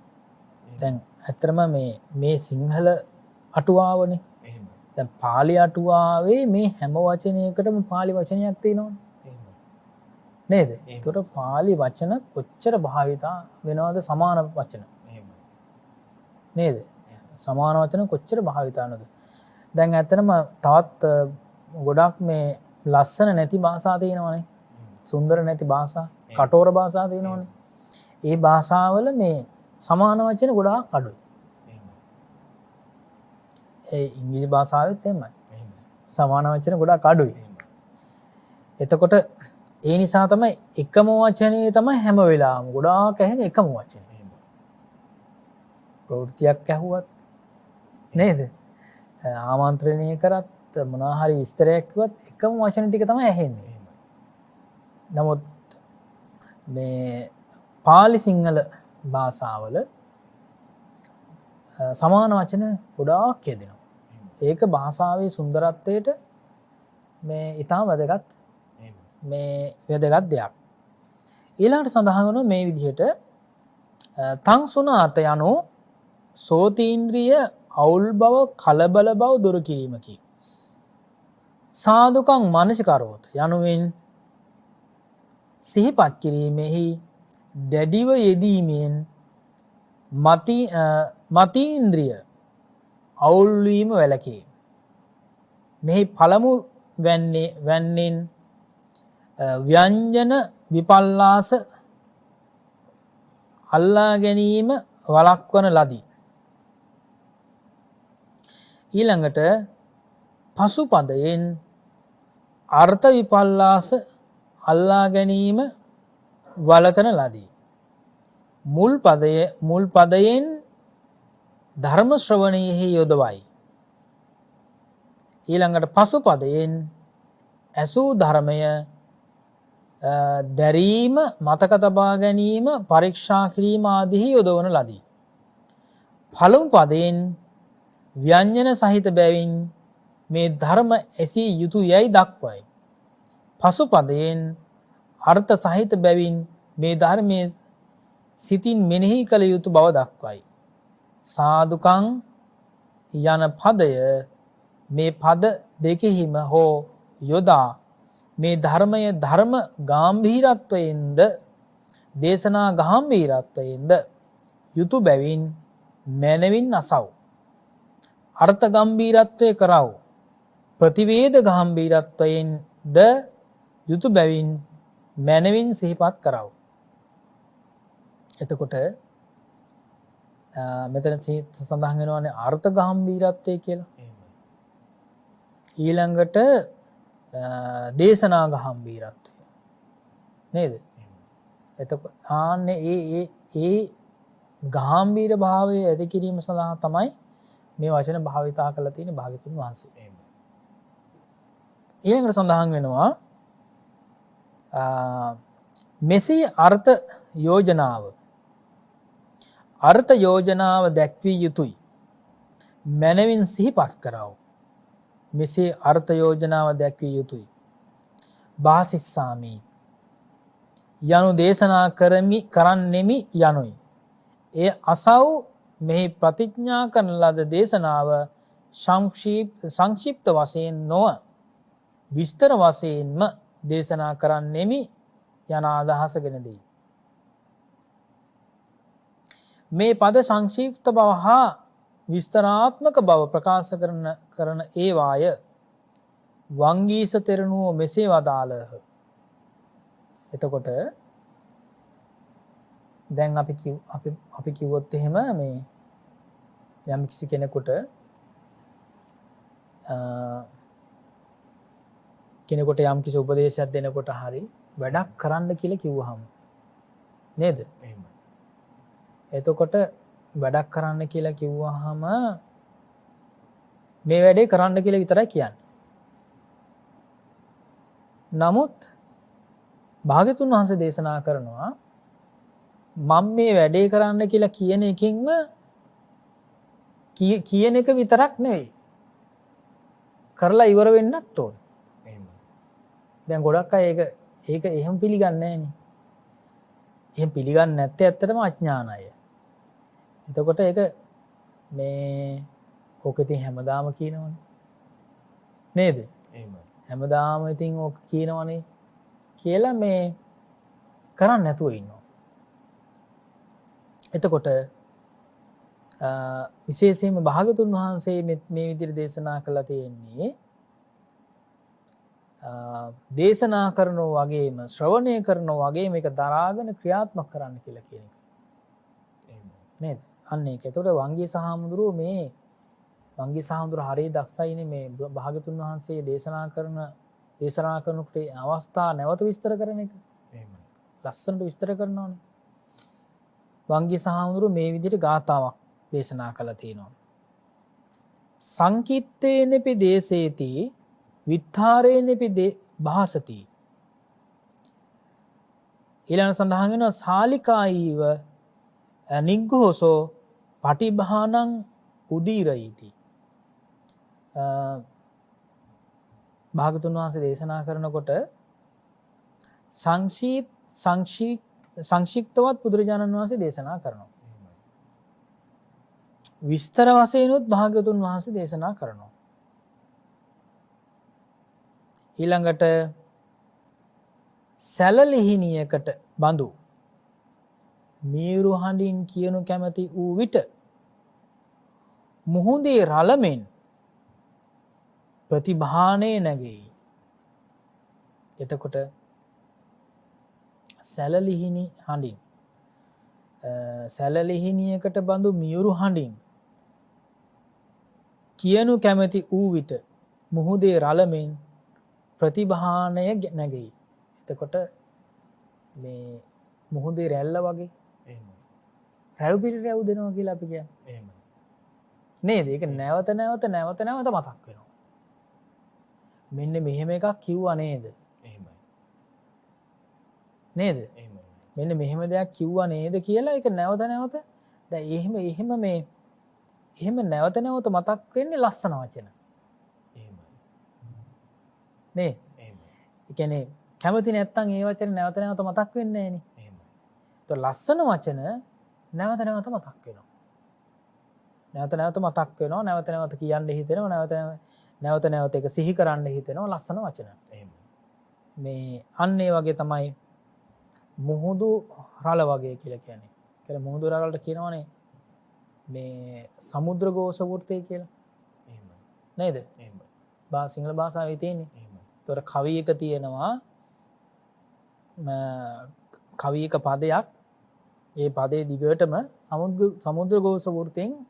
දැන් ඇත්තටම මේ සිංහල අටුවාවනේ. දැන් පාලි අටුවාවේ මේ හැම වචනයකටම පාලි වචනයක් තියෙනවනේ. නේද? ඒකට පාලි වචන කොච්චර භාවිතා වෙනවද සමාන වචන? නේද? සමාන වචන කොච්චර භාවිතා වෙනවද? දැන් ඇත්තටම තවත් ගොඩක් මේ ලස්සන නැති භාෂා තියෙනවනේ. සුන්දර නැති භාෂා, කටෝර භාෂා තියෙනවනේ. ඒ භාෂාවල මේ සමාන වචන ගොඩාක් අඩුයි. ඒ ඉංග්‍රීසි භාෂාවෙත් එහෙමයි. සමාන වචන ගොඩාක් අඩුයි. එතකොට ඒ නිසා තමයි එකම වචනේ තමයි හැම වෙලාවම ගොඩාක් ඇහෙන එකම වචනේ. ප්‍රවෘත්තියක් ඇහුවත් නේද? ආමන්ත්‍රණය කරත් මොනවා හරි විස්තරයක් කිව්වත් එකම වචන ටික තමයි ඇහෙන්නේ. නමුත් මේ පාලි සිංහල භාෂාවල සමාන වචන ගොඩාක් යෙදෙනවා. ඒක භාෂාවේ සුන්දරත්වයට මේ ඊටම වැදගත් දෙයක්. ඊළඟට සඳහන් වෙනවා මේ විදිහට තංසුනාත යනු සෝතීන්ද්‍රිය අවුල් බව කලබල බව දුරු කිරීමකි. සාදුකං මනසිකරෝත යනුවෙන් සිහිපත් කිරීමෙහි දැඩිව යෙදීමෙන් මතීන්ද්‍රිය අවුල් වීම වැළකේ. මෙහි පළමු වැන්නෙන් ව්‍යංජන විපල්ලාස අල්ලා ගැනීම වළක්වන ලදී. ඊළඟට පසුපදයෙන් අර්ථ විපල්ලාස අල්ලා ගැනීම වළකන ලදී. මුල් පදයෙන් ධර්ම ශ්‍රවණයෙහි යොදවයි. ඊළඟට පසුපදයෙන් ඇසූ ධර්මය දැරීම මතක තබා ගැනීම පරීක්ෂා කිරීම ආදිහි යොදවන ලදී. පළමු පදයෙන් ව්‍යංජන සහිත බැවින් මේ ධර්ම ඇසී යුතු යැයි දක්වයි. පසු පදයෙන් අර්ථ සහිත බැවින් මේ ධර්මයේ සිතින් මෙනෙහි කළ යුතු බව දක්වයි. සාදුකං යන පදය මේ පද දෙකෙහිම හෝ යොදා මේ ධර්මය ධර්ම ගාම්භීරත්වයෙන්ද දේශනා ගාම්භීරත්වයෙන්ද යුතු බැවින් මැනවින් අසව්. අර්ථ ගම්භීරත්වය කරව. ප්‍රතිවේද ගාම්භීරත්වයෙන් ද යුතු බැවින් මැනවින් සිහිපත් කරව. එතකොට මෙතන සඳහන් වෙනවානේ අර්ථ ගාම්භීරත්වය කියලා. ඊළඟට දේශනා ගාම්භීරත්වය නේද? එතකොට ආන්නේ ඒ ගාම්භීර භාවය ඇති කිරීම සඳහා තමයි මේ වචන භාවිතා කරලා තියෙන භාග්‍යවතුන් වහන්සේ. ඊළඟට සඳහන් වෙනවා මෙසේ අර්ථ යෝජනාව දැක්විය යුතුයි. මැනවින් සිහිපත් කරව. මෙසේ අර්ථ යෝජනාව දැක්විය යුතුයි. භාසිස්සාමි යනු දේශනා කරන්නෙමි යනුයි. එය අසව් මෙහි ප්‍රතිඥා කරන ලද දේශනාව සංක්ෂිප්ත වශයෙන් නොව විස්තර වශයෙන්ම දේශනා කරන්නෙමි යන අදහස ගෙන දෙයි. මේ පද සංක්ෂිප්ත බව හා විස්තරාත්මක බව ප්‍රකාශ කරන ඒවාය වංගීස තෙරණුව මෙසේ වදාළහ. එතකොට දැන් අපි කිව්වොත් එහෙම මේ යම් කිසි කෙනෙකුට කෙනෙකුට යම් කිසි උපදේශයක් දෙනකොට හරි වැඩක් කරන්න කියලා කිව්වහම නේද?
එහෙමයි.
එතකොට වැඩක් කරන්න කියලා කිව්වහම මේ වැඩේ කරන්න කියලා විතරයි කියන්නේ. නමුත් භාග්‍යතුන් වහන්සේ දේශනා කරනවා මම මේ වැඩේ කරන්න කියලා කියන එකකින්ම කියන එක විතරක් නෙවෙයි. කරලා ඉවර වෙන්නත් ඕන.
එහෙමයි.
දැන් ගොඩක් අය ඒක එහෙම පිළිගන්නේ නැහැනේ. එහෙම පිළිගන්නේ නැත්තේ ඇත්තටම අඥානය. එතකොට ඒක මේ ඕක ඉතින් හැමදාම කියනවනේ. නේද?
එහෙමයි.
හැමදාම ඉතින් ඕක කියනවනේ කියලා මේ කරන්නේ නැතුව ඉන්නවා. එතකොට විශේෂයෙන්ම භාගතුන් වහන්සේ මේ විදිහට දේශනා කළා තියෙන්නේ දේශනා කරනවා වගේම ශ්‍රවණය කරනවා වගේම මේක දරාගෙන ක්‍රියාත්මක කරන්න කියලා කියන එක. නේද? අන්න ඒක. එතකොට වංගී සහමුදුරුවෝ මේ වංගී සහමුදුරුවෝ හරිය දක්ෂයිනේ මේ භාගතුන් වහන්සේ දේශනා කරනකොට අවස්ථා නැවත විස්තර කරන එක.
එහෙමයි.
ලස්සනට විස්තර කරනවානේ. වංගී සහමුදුරුවෝ මේ විදිහට ගාථාවක් දේශනා කළා තියෙනවා. සංකිත්තේනපි දේසේති විත්තරේනපි භාසති. ඊළඟ සඳහන් වෙනවා සාලිකායිව නිග්ඝෝසෝ පටිභානං උදීරයිති. භාගතුන් වහන්සේ දේශනා කරනකොට සංක්ෂිප්තවත් බුදුරජාණන් වහන්සේ දේශනා කරනවා. විස්තර වශයෙන්ුත් භාග්‍යවතුන් වහන්සේ දේශනා කරනවා. ඊළඟට සැලලිහිණියකට බඳු මීරු හඬින් කියනු කැමති වූ විට මුහුදේ රළමෙන් ප්‍රතිභානේ නැගෙයි. එතකොට සැලලිහිණි හඬින් සැලලිහිණියකට බඳු මියුරු හඬින් කියනු කැමති වූ විට මුහුදේ රළමෙන් ප්‍රතිභානය නැගෙයි. එතකොට මේ මුහුදේ රැල්ල වගේ රැව් පිරි රැව් දෙනවා කියලා අපි කියන්නේ. නේද? ඒක නැවත මතක් වෙනවා. මෙන්න මෙහෙම එකක් කිව්වා නේද? නේද? මෙන්න මෙහෙම දෙයක් කිව්වා නේද කියලා ඒක නැවත දැන් එහෙම නැවත මතක් වෙන්නේ ලස්සන වචන. නේ? ඒ කියන්නේ කැමති නැත්තම් ඒ වචන නැවත මතක් වෙන්නේ නැහනේ. ඒතොර ලස්සන වචන නැවත මතක් වෙනවා. නැවත මතක් වෙනවා. නැවත කියන්න හිතෙනවා. නැවත ඒක සිහි කරන්න හිතෙනවා ලස්සන වචන. මේ අන්න ඒ වගේ තමයි මුහුදු රළ වගේ කියලා කියන්නේ. කියලා මුහුදු රළට කියනවනේ මේ සමුද්‍ර ഘോഷ වෘත්තය කියලා. නේද? සිංහල භාෂාවේ තියෙන්නේ. ඒතොර කවි එක තියෙනවා කවි එක පදයක් ඒ පදේ දිගටම සමුද්‍ර ഘോഷ වෘත්තයෙන්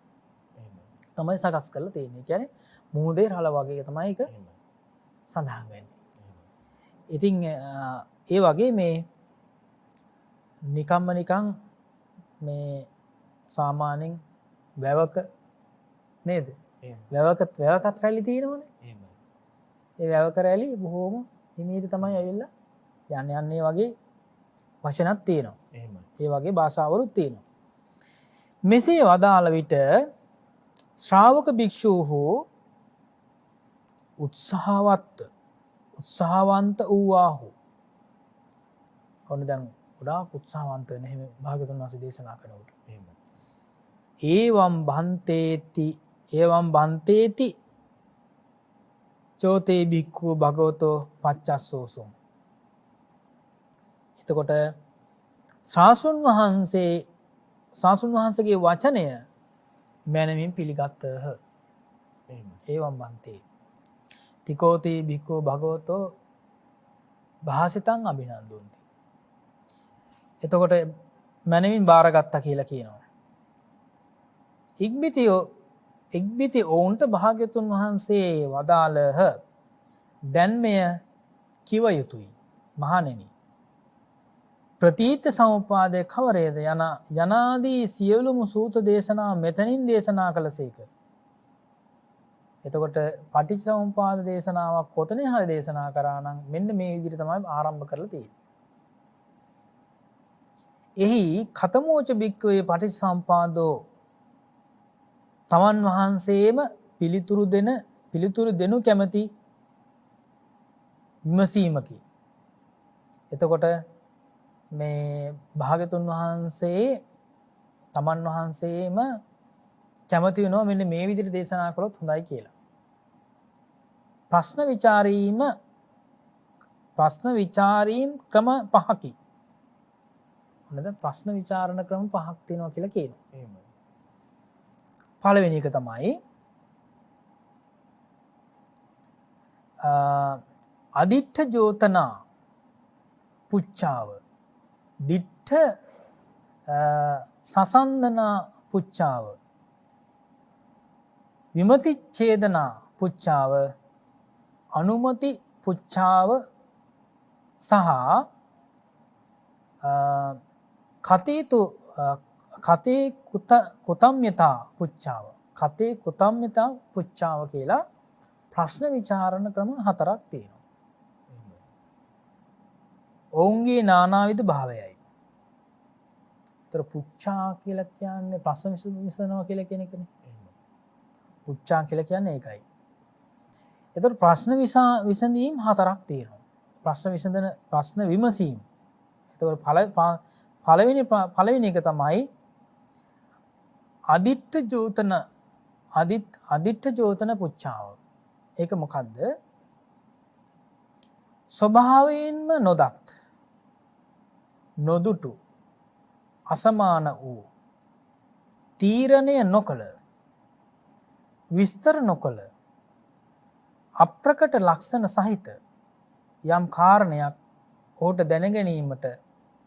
තමයි සකස් කරලා තියෙන්නේ. කියන්නේ මුහුදේ රළ වගේ තමයි ඒක සඳහන් වෙන්නේ. ඉතින් ඒ වගේ මේ නිකන් මේ සාමාන්‍යයෙන් වැවක නේද? වැවකත් රැලි තියෙනවනේ. ඒ වැවක රැලි බොහොම හිමීට තමයි ඇවිල්ලා යන්නේ වගේ වචනක් තියෙනවා. ඒ වගේ භාෂාවලුත් තියෙනවා. මෙසේ වදාළ විට ශ්‍රාවක භික්ෂූහු උත්සාහවන්ත වූවාහු. ඔන්න දැන් ගොඩාක් උත්සාහවන්ත වෙන එහෙම භාග්‍යවතුන් වහන්සේ දේශනා කරනකොට. ඒවම් බන්තේති චෝතේ භික්ඛු භගවතෝ පච්චස්සෝසුම්. එතකොට ශාස්ත්‍රඥ වහන්සේගේ වචනය මැනවින් පිළිගත්තහ. ඒවම් බන්තේ තිකෝතේ භික්ඛු භගවතෝ භාසිතං අභිනන්දන්ති. එතකොට මැනවින් බාරගත්තා කියලා කියනවා. ඉක්බිතියෝ එක්බිති ඔවුන්ට භාග්‍යතුන් වහන්සේ වදාළහ දැන් මෙය කිව යුතුයි මහණෙනි. ප්‍රතීත සමුපාදය කවරේද යනාදී සියලුම සූත දේශනා මෙතනින් දේශනා කළසේක. එතකොට පටිච්චසමුපාද දේශනාවක් කොතනින් හරි දේශනා කරා නම් මෙන්න මේ විදිහට තමයි ආරම්භ කරලා තියෙන්නේ. එහි ඛතමෝච භික්ඛවේ පටිච්චසමුපාදෝ තමන් වහන්සේම පිළිතුරු දෙනු කැමැති විමසීමකි. එතකොට මේ භාග්‍යතුන් වහන්සේ තමන් වහන්සේම කැමති වෙනවා මෙන්න මේ විදිහට දේශනා කළොත් හොඳයි කියලා. ප්‍රශ්න විචාරීම් ක්‍රම පහකි. හොඳද? ප්‍රශ්න විචාරණ ක්‍රම පහක් තියෙනවා කියලා කියනවා. එහෙමයි. පළවෙනි එක තමයි අදිට්ඨ ජෝතනා පුච්චාව. දිට්ඨ සසන්දනා පුච්චාව. විමති ඡේදනා පුච්චාව. අනුමති පුච්චාව සහ කතේ කුතම්යතා පුච්චාව. කතේ කුතම්යතා පුච්චාව කියලා ප්‍රශ්න විචාරණ ක්‍රම 4ක් තියෙනවා. ඔවුන්ගේ නානාවිධ භාවයයි. ඒතර පුච්චා කියලා කියන්නේ ප්‍රශ්න විසඳනවා කියලා කියන එකනේ. පුච්චා කියලා කියන්නේ ඒකයි. ඒතර ප්‍රශ්න විසඳීම් 4ක් තියෙනවා. ප්‍රශ්න විමසීම්. ඒතර පළවෙනි එක තමයි අදිට්ඨ ජෝතන පුච්චාව. ඒක මොකද්ද? ස්වභාවයෙන්ම නොදත් නොදුටු අසමාන වූ තීරණය නොකළ විස්තර නොකළ අප්‍රකට ලක්ෂණ සහිත යම් කාරණයක් ඔහුට දැනගැනීමට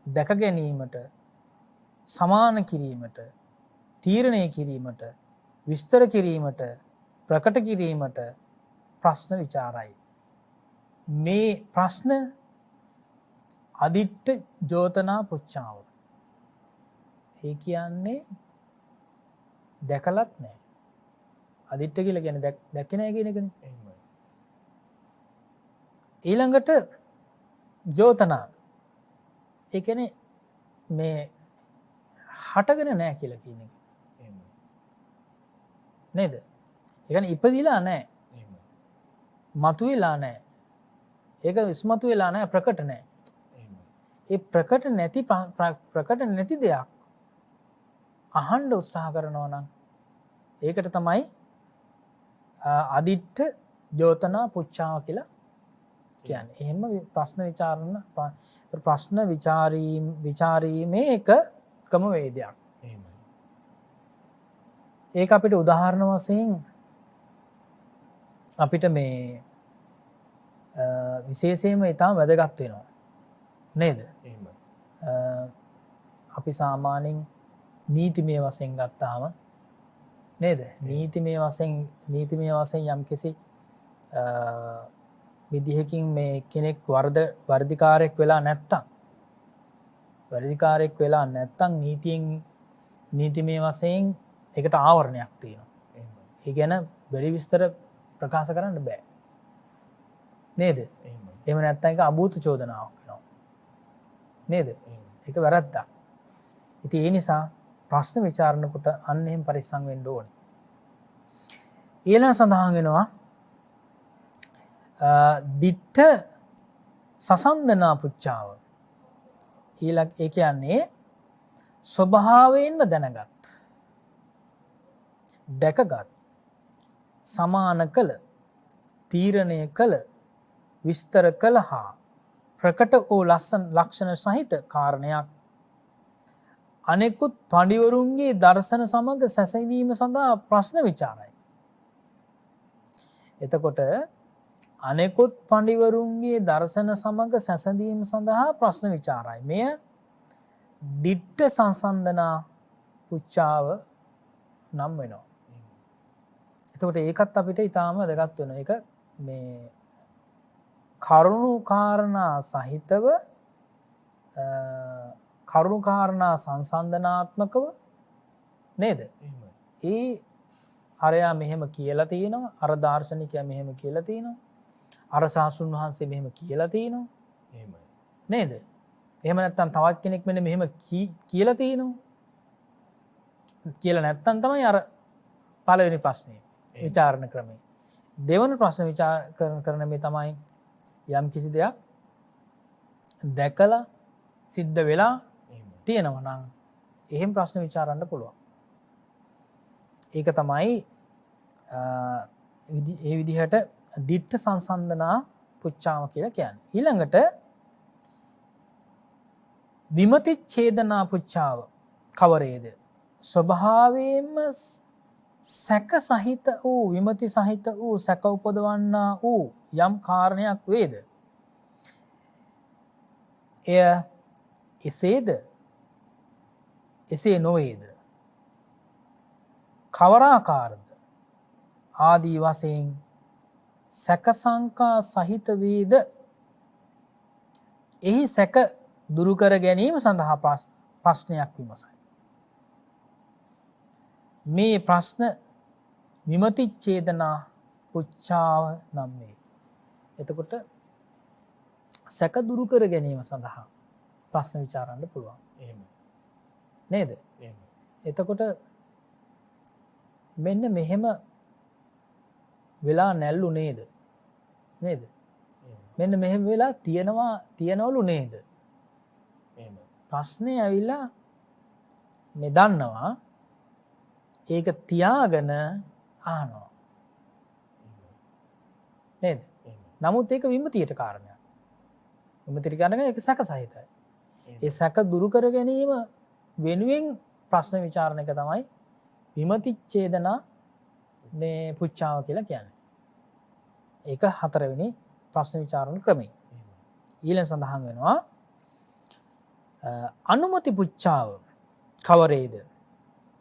දැක ගැනීමට සමාන කිරීමට තීරණය කිරීමට විස්තර කිරීමට ප්‍රකට කිරීමට ප්‍රශ්න විචාරයි. මේ ප්‍රශ්න අදිට්ඨ ජෝතනා පුච්චාව. ඒ කියන්නේ දැකලත් නැහැ. අදිට්ඨ කියලා කියන්නේ දැක්කේ නැහැ කියන එකනේ. එහෙමයි. ඊළඟට ජෝතනා. ඒ කියන්නේ මේ හටගෙන නැහැ කියලා කියන එක. එහෙමයි. නේද? ඒ කියන්නේ ඉපදිලා නැහැ. එහෙමයි. මතුවෙලා නැහැ. ඒක විස්මතු වෙලා නැහැ, ප්‍රකට නැහැ. එහෙමයි. ඒ ප්‍රකට නැති දෙයක් අහන්න උත්සාහ කරනවා නම් ඒකට තමයි අදිට්ඨ ජෝතනා පුච්චාව කියලා කියන්නේ. එහෙම ප්‍රශ්න විචාරීමේ එක ක්‍රමවේදයක්. එහෙමයි. ඒක අපිට උදාහරණ වශයෙන් අපිට මේ විශේෂයෙන්ම ඉතාම වැදගත් වෙනවා. නේද? එහෙමයි. අපි සාමාන්‍යයෙන් නීතිමය වශයෙන් ගත්තාම නේද? නීතිමය වශයෙන් යම්කිසි විදිහකින් මේ කෙනෙක් වර්ධිකාරයෙක් වෙලා නැත්තම් නීතිමය වශයෙන් ඒකට ආවරණයක් තියෙනවා. ඒ ගැන බැරි විස්තර ප්‍රකාශ කරන්න බෑ. නේද? එහෙම නැත්නම් ඒක අභූත චෝදනාවක් වෙනවා. නේද? ඒක වැරද්දක්. ඉතින් ඒ නිසා ප්‍රශ්න විචාරණ කොට අන්න එහෙම පරිස්සම් වෙන්න ඕනේ. ඊළඟ සඳහන් වෙනවා දිට්ඨ සසන්දනා පුච්චාව. ඊළඟ ඒ කියන්නේ ස්වභාවයෙන්ම දැකගත් සමාන කළ තීරණය කළ විස්තර කළ හා ප්‍රකට වූ ලක්ෂණ සහිත කාරණයක් අනෙකුත් පඬිවරුන්ගේ දර්ශන සමග සැසඳීම සඳහා ප්‍රශ්න විචාරයි. එතකොට අනෙකුත් පඬිවරුන්ගේ දර්ශන සමග සැසඳීම සඳහා ප්‍රශ්න විචාරයි. මෙය දිට්ඨ සංසන්දනා පුච්චාව නම් වෙනවා. එතකොට ඒකත් අපිට ඉතාම වැදගත් වෙනවා. ඒක මේ කරුණු කාරණා සහිතව කරුණු කාරණා සංසන්දනාත්මකව නේද? ඒ අරයා මෙහෙම කියලා තියෙනවා, අර දාර්ශනිකයා මෙහෙම කියලා තියෙනවා, අර සාසුන් වහන්සේ මෙහෙම කියලා තියෙනවා.
එහෙමයි.
නේද? එහෙම නැත්නම් තවත් කෙනෙක් මෙන්න මෙහෙම කියලා තියෙනවා. කියලා නැත්නම් තමයි අර පළවෙනි ප්‍රශ්නේ විචාරණ ක්‍රමය. දෙවන ප්‍රශ්න විචාරණ කරන මේ තමයි යම් කිසි දෙයක් දැකලා සිද්ධ වෙලා තියෙනවා නම් එහෙම ප්‍රශ්න විචාරන්න පුළුවන්. ඒක තමයි ඒ විදිහට දිට්ඨ සංසන්දනා පුච්චාව කියලා කියන්නේ. ඊළඟට විමති ඡේදනා පුච්චාව කවරේද? ස්වභාවයෙන්ම සැක සහිත වූ විමති සහිත වූ සැක උපදවන්නා වූ යම් කාරණයක් වේද? එය එසේද? එසේ නොවේද? කවරාකාරද? ආදී වශයෙන් සැක සංකා සහිත වේද? එහි සැක දුරු කර ගැනීම සඳහා ප්‍රශ්නයක් විමසයි. මේ ප්‍රශ්න විමති ඡේදනා පුච්චාව නම් වේ. එතකොට සැක දුරු කර ගැනීම සඳහා ප්‍රශ්න විචාරන්න පුළුවන්.
එහෙමයි.
නේද?
එහෙමයි.
එතකොට මෙන්න මෙහෙම වෙලා නැල්ලු නේද? නේද? මෙන්න මෙහෙම වෙලා තියනවලු නේද?
එහෙමයි.
ප්‍රශ්නේ ඇවිල්ලා මේ දන්නවා ඒක තියාගෙන අහනවා. නේද? නමුත් ඒක විමතියට කාරණයක්. විමතියට කාරණයක් ඒක සැක සහිතයි. ඒ සැක දුරු කර ගැනීම වෙනුවෙන් ප්‍රශ්න විචාරණයක තමයි විමති ඡේදනා මේ පුච්චාව කියලා කියන්නේ. ඒක හතරවෙනි ප්‍රශ්න විචාරණ ක්‍රමය. ඊළඟ සඳහන් වෙනවා අනුමති පුච්චාව කවරේද?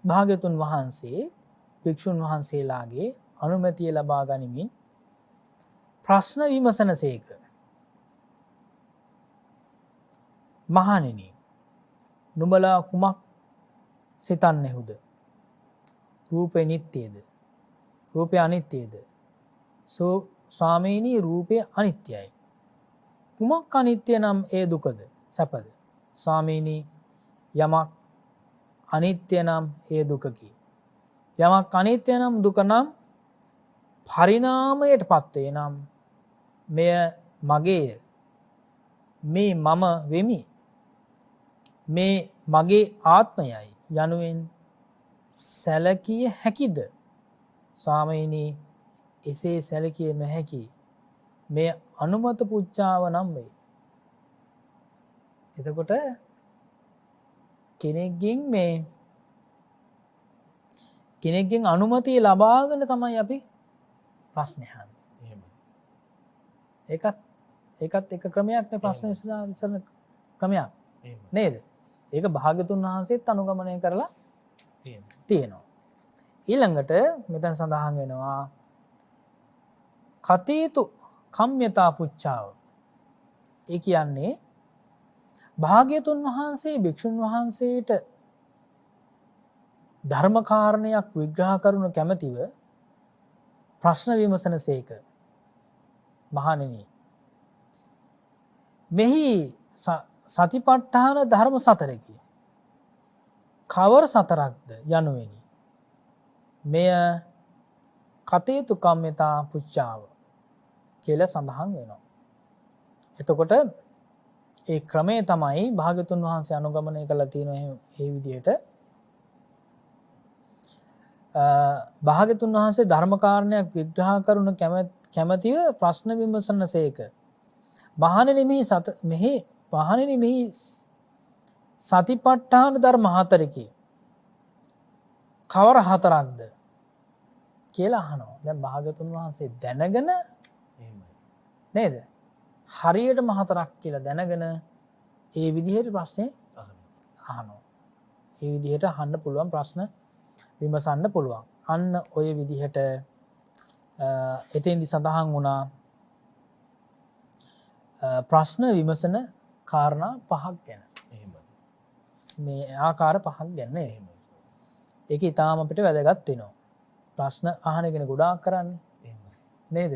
භාග්‍යතුන් වහන්සේ භික්ෂුන් වහන්සේලාගේ අනුමැතිය ලබා ගනිමින් ප්‍රශ්න විමසනසේක. මහණෙනි, නුඹලා කුමක් සිතන්නේහුද? රූපේ නිට්ටයද? රූපේ අනිත්‍යද? ස්වාමීනි, රූපය අනිත්‍යයි. කුමක් අනිත්‍ය නම් ඒ දුකද සැපද? ස්වාමීනි, යමක් අනිත්‍ය නම් ඒ දුකකි. යමක් අනිත්‍ය නම් දුක නම් පරිණාමයට පත්වේ නම් මෙය මගේය. මේ මම වෙමි. මේ මගේ ආත්මයයි යනුවෙන් සැලකිය හැකිද? ස්වාමීනි, එසේ සැලකිය නොහැකි. මේ අනුමත පුච්චාව නම් වේ. එතකොට කෙනෙක්ගෙන් අනුමතිය ලබාගෙන තමයි අපි ප්‍රශ්න අහන්නේ. ඒකත් එක ක්‍රමයක් නේ ප්‍රශ්න විසඳන ක්‍රමයක්. නේද? ඒක භාග්‍යතුන් වහන්සේත් අනුගමනය කරලා තියෙනවා. ඊළඟට මෙතන සඳහන් වෙනවා කතේතු කම්්‍යතා පුච්චාව. ඒ කියන්නේ භාග්‍යතුන් වහන්සේ භික්ෂුන් වහන්සේට ධර්ම කාරණයක් විග්‍රහ කරනු කැමැතිව ප්‍රශ්න විමසනසේක. මහණෙනි, මෙහි සතිපට්ඨාන ධර්ම සතරකි. කවර සතරක්ද යනුවෙනි. මෙය කතේතු කම්්‍යතා පුච්චාව කියලා සඳහන් වෙනවා. එතකොට ඒ ක්‍රමය තමයි භාග්‍යතුන් වහන්සේ අනුගමනය කළා තියෙන ඒ විදිහට භාග්‍යතුන් වහන්සේ ධර්ම කාරණයක් විග්‍රහ කරනු කැමැතිව ප්‍රශ්න විමසනසේක. මහණෙනි, මෙහි සතිපට්ඨාන ධර්ම හතරකි. කවර හතරක්ද කියලා අහනවා. දැන් භාග්‍යතුන් වහන්සේ දැනගෙන නේද? හරියටම හතරක් කියලා දැනගෙන ඒ විදිහට ප්‍රශ්නේ අහනවා. ඒ විදිහට අහන්න පුළුවන් ප්‍රශ්න විමසන්න පුළුවන්. අන්න ඔය විදිහට එතෙන්දි සඳහන් වුණා ප්‍රශ්න විමසන කාරණා 5ක් ගැන. මේ ආකාර 5ක් ගැන ඒක ඊටාම අපිට වැදගත් වෙනවා. ප්‍රශ්න අහන කෙනෙක් ගොඩාක් කරන්නේ නේද?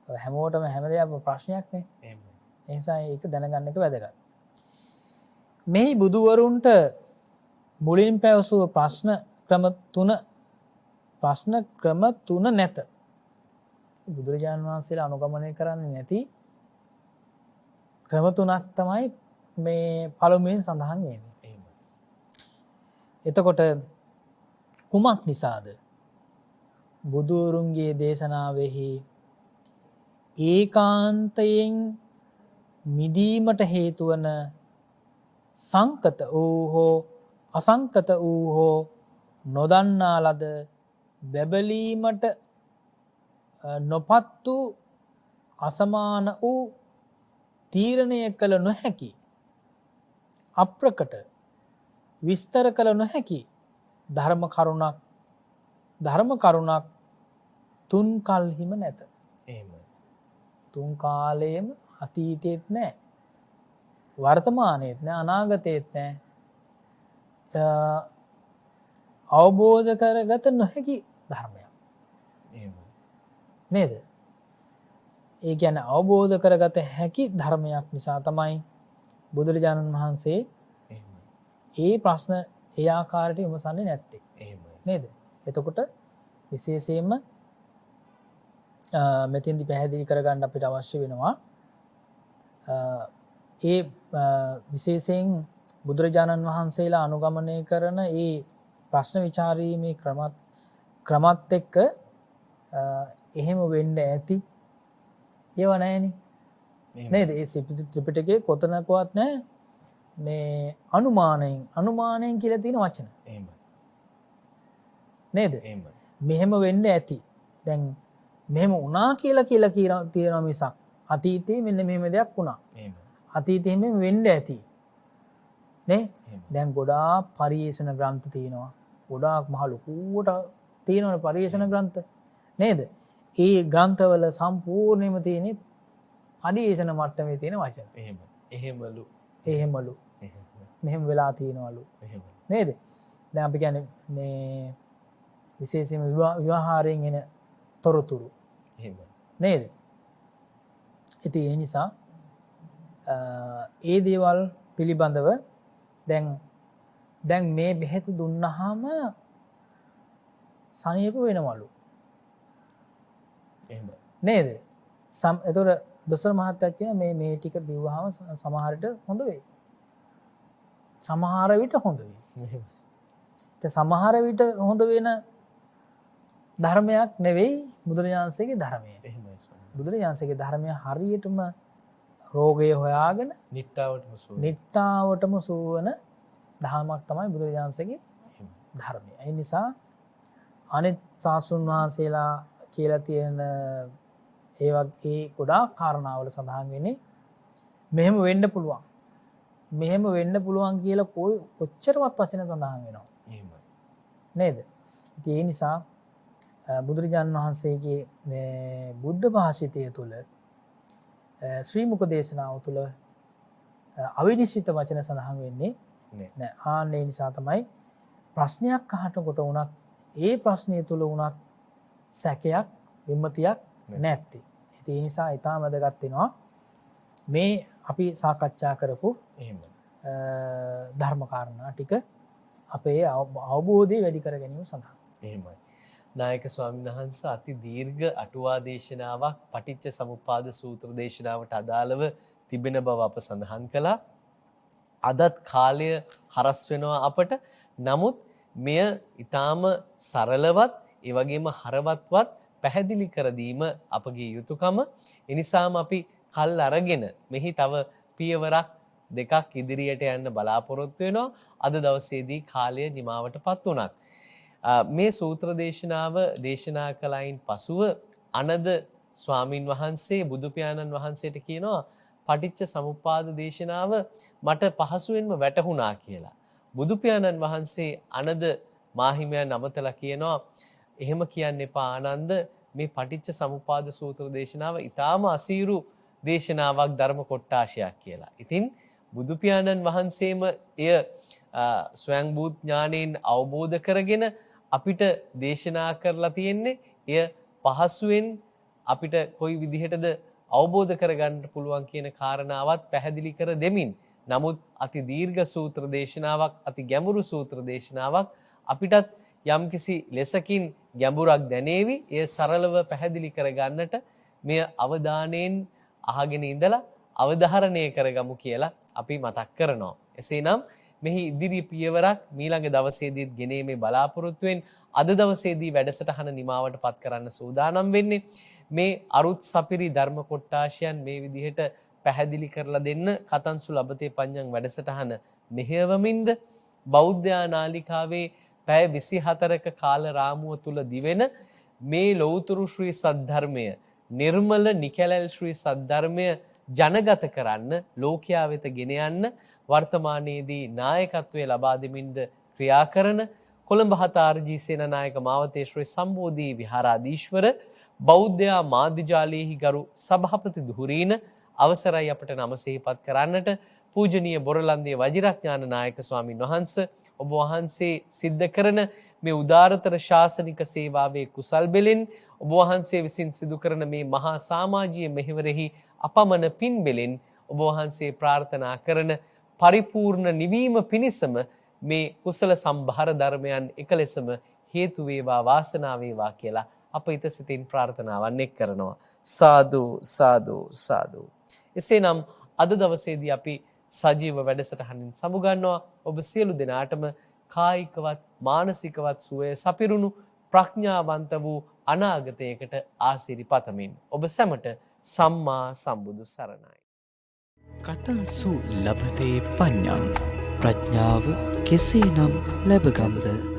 හැමෝටම හැම දෙයක්ම ප්‍රශ්නයක් නේ. ඒ නිසා ඒක දැනගන්න එක වැදගත්. මේ බුදුවරුන්ට මුලින් පැවසූ ප්‍රශ්න ක්‍රම තුන නැත. බුදුරජාණන් වහන්සේලා අනුගමනය කරන්නේ නැති ක්‍රම තුනක් තමයි මේ පළමුවෙන් සඳහන් වෙන්නේ. එතකොට කුමක් නිසාද බුදුවරුන්ගේ දේශනාවෙහි ඒකාන්තයෙන් මිදීමට හේතු වන සංකත වූ හෝ අසංකත වූ හෝ නොදන්නා ලද බැබලීමට නොපත් වූ අසමාන වූ තීරණය කළ නොහැකි අප්‍රකට විස්තර කළ නොහැකි ධර්ම කරුණක් තුන් කල්හිම නැත. තුන් කාලයේම අතීතයේත් නැහැ, වර්තමානයේත් නැහැ, අනාගතයේත් නැහැ. අවබෝධ කරගත නොහැකි ධර්මයක් නේද? ඒ කියන්නේ අවබෝධ කරගත හැකි ධර්මයක් නිසා තමයි බුදුරජාණන් වහන්සේ ඒ ප්‍රශ්න ඒ ආකාරයට විමසන්නේ නැත්තේ නේද? එතකොට විශේෂයෙන්ම මෙතෙන්දි පැහැදිලි කරගන්න අපිට අවශ්‍ය වෙනවා ඒ විශේෂයෙන් බුදුරජාණන් වහන්සේලා අනුගමනය කරන ඒ ප්‍රශ්න විචාරීමේ ක්‍රමත් එක්ක එහෙම වෙන්න ඇති ඒව නැහැනේ නේද? ඒ ත්‍රිපිටකයේ කොතනකවත් නැහැ මේ අනුමානයෙන් කියලා තියෙන වචන. නේද? මෙහෙම වෙන්න ඇති. දැන් මෙහෙම වුණා කියලා තියෙනවා මිසක් අතීතයේ මෙන්න මෙහෙම දෙයක් වුණා. අතීතයේ මෙහෙම වෙන්න ඇති. නේ? දැන් ගොඩාක් පරිේෂණ ග්‍රන්ථ තියෙනවා. ගොඩාක් මහ ලොකුවට තියෙනවනේ පරිේෂණ ග්‍රන්ථ. නේද? ඒ ග්‍රන්ථවල සම්පූර්ණයෙන්ම තියෙන්නේ පරිේෂණ මට්ටමේ තියෙන වචන. එහෙමලු. මෙහෙම වෙලා තියෙනවලු. නේද? දැන් අපි කියන්නේ මේ විශේෂයෙන්ම විවාහාරයෙන් එන තොරතුරු. නේද? ඉතින් ඒ නිසා ඒ දේවල් පිළිබඳව දැන් මේ බෙහෙත දුන්නාම සනීප වෙනවලු. නේද? එතකොට දොස්තර මහත්තයා කියන මේ ටික බිව්වහම සමහරට හොඳ වෙයි. සමහර විට හොඳ වෙයි. සමහර විට හොඳ වෙන ධර්මයක් නෙවෙයි බුදුරජාණන්සේගේ ධර්මය. බුදුරජාණන්සේගේ ධර්මය හරියටම රෝගය හොයාගෙන නිට්ටාවටම සුවන ධර්මයක් තමයි බුදුරජාණන්සේගේ ධර්මය. ඒ නිසා අනිත් සාසුන් වහන්සේලා කියලා තියෙන ඒ වගේ ගොඩාක් කාරණාවල සඳහන් වෙන්නේ මෙහෙම වෙන්න පුළුවන්. මෙහෙම වෙන්න පුළුවන් කියලා කොච්චරවත් වචන සඳහන් වෙනවා. නේද? ඉතින් ඒ නිසා බුදුරජාණන් වහන්සේගේ මේ බුද්ධ භාෂිතය තුළ ශ්‍රී මුක දේශනාව තුළ අවිනිශ්චිත වචන සඳහන් වෙන්නේ නැහැ. ආන්න ඒ නිසා තමයි ප්‍රශ්නයක් අහනකොට වුණත් ඒ ප්‍රශ්නය තුළ වුණත් සැකයක් විමතියක් නැත්තේ. ඉතින් ඒ නිසා ඊටම වැදගත් වෙනවා මේ අපි සාකච්ඡා කරපු ධර්ම කාරණා ටික අපේ අවබෝධය වැඩි කර ගැනීම සඳහා.
එහෙමයි. නායක ස්වාමීන් වහන්සේ අති දීර්ඝ අටුවා දේශනාවක් පටිච්ච සමුප්පාද සූත්‍ර දේශනාවට අදාළව තිබෙන බව අප සඳහන් කළා. අදත් කාලය හරස් වෙනවා අපට. නමුත් මෙය ඊටාම සරලවත් ඒ වගේම හරවත්වත් පැහැදිලි කර දීම අපගේ යුතුයකම. ඒ නිසාම අපි කල් අරගෙන මෙහි තව පියවරක් දෙකක් ඉදිරියට යන්න බලාපොරොත්තු වෙනවා. අද දවසේදී කාලය නිමාවටපත් වුණත් මේ සූත්‍ර දේශනාව දේශනා කළයින් පසුව අනද ස්වාමින් වහන්සේ බුදු පියාණන් වහන්සේට කියනවා පටිච්ච සමුප්පාද දේශනාව මට පහසුවෙන්ම වැටහුණා කියලා. බුදු පියාණන් වහන්සේ අනද මාහිමියන් අමතලා කියනවා එහෙම කියන්න එපා ආනන්ද, මේ පටිච්ච සමුප්පාද සූත්‍ර දේශනාව ඊටාම අසීරු දේශනාවක් ධර්ම කොටාශයක් කියලා. ඉතින් බුදු පියාණන් වහන්සේම එය ස්වයංභූත ඥාණයෙන් අවබෝධ කරගෙන අපිට දේශනා කරලා තියෙන්නේ එය පහසුවෙන් අපිට කොයි විදිහටද අවබෝධ කරගන්න පුළුවන් කියන කාරණාවත් පැහැදිලි කර දෙමින්, නමුත් අති දීර්ඝ සූත්‍ර දේශනාවක්, අති ගැඹුරු සූත්‍ර දේශනාවක් අපිටත් යම්කිසි ලෙසකින් ගැඹුරක් දැනේවි. එය සරලව පැහැදිලි කරගන්නට මෙය අවධානයෙන් අහගෙන ඉඳලා අවධාරණය කරගමු කියලා අපි මතක් කරනවා. එසේනම් මෙහි ඉදිරි පියවරක් මීළඟ දවසේදීත් ගෙනීමේ බලාපොරොත්තුවෙන් අද දවසේදී වැඩසටහන නිමාවට පත් කරන්න සූදානම් වෙන්නේ. මේ අරුත් සපිරි ධර්ම කොටාශයන් මේ විදිහට පැහැදිලි කරලා දෙන්න කතන්සු ලබතේ පඤ්ඤං වැඩසටහන මෙහෙයවමින්ද බෞද්ධ නාලිකාවේ පැය 24ක කාල රාමුව තුල දිවෙන මේ ලෞතුරු ශ්‍රී සද්ධර්මය, නිර්මල නිකැලැල් ශ්‍රී සද්ධර්මය ජනගත කරන්න, ලෝකයා වෙත ගෙන යන්න වර්තමානයේදී නායකත්වයේ ලබා දෙමින්ද ක්‍රියා කරන කොළඹ 7 ආර්.ජී. සේනානායක මාවතේ ශ්‍රී සම්බෝධි විහාරාධීශ්වර බෞද්ධ මාධ්‍යාලයේහි ගරු සභාපති ධුරීන අවසරයි අපට නම සිහිපත් කරන්නට. පූජනීය බොරලන්දිය වජිරඥාන නායක ස්වාමින් වහන්සේ ඔබ වහන්සේ සිද්ධ කරන මේ උදාරතර ශාසනික සේවාවේ කුසල් බෙලෙන් ඔබ වහන්සේ විසින් සිදු කරන මේ මහා සමාජීය මෙහෙවරෙහි අපමණ පින් බෙලෙන් ඔබ වහන්සේ ප්‍රාර්ථනා කරන පරිපූර්ණ නිවීම පිණිසම මේ කුසල සම්භාර ධර්මයන් එකලෙසම හේතු වේවා, වාසනාව වේවා කියලා අප ඊට සිතින් ප්‍රාර්ථනාවන් එක් කරනවා. සාදු සාදු සාදු. එසේනම් අද දවසේදී අපි සජීව වැඩසටහනින් සමුගන්නවා. ඔබ සියලු දෙනාටම කායිකවත් මානසිකවත් සුවය සපිරුණු ප්‍රඥාවන්ත වූ අනාගතයකට ආශිර්වාද ඔබ සැමට සම්මා සම්බුදු සරණයි.
කතන්සු ලබතේ පඤ්ඤං ප්‍රඥාව කෙසේනම් ලැබගම්ද?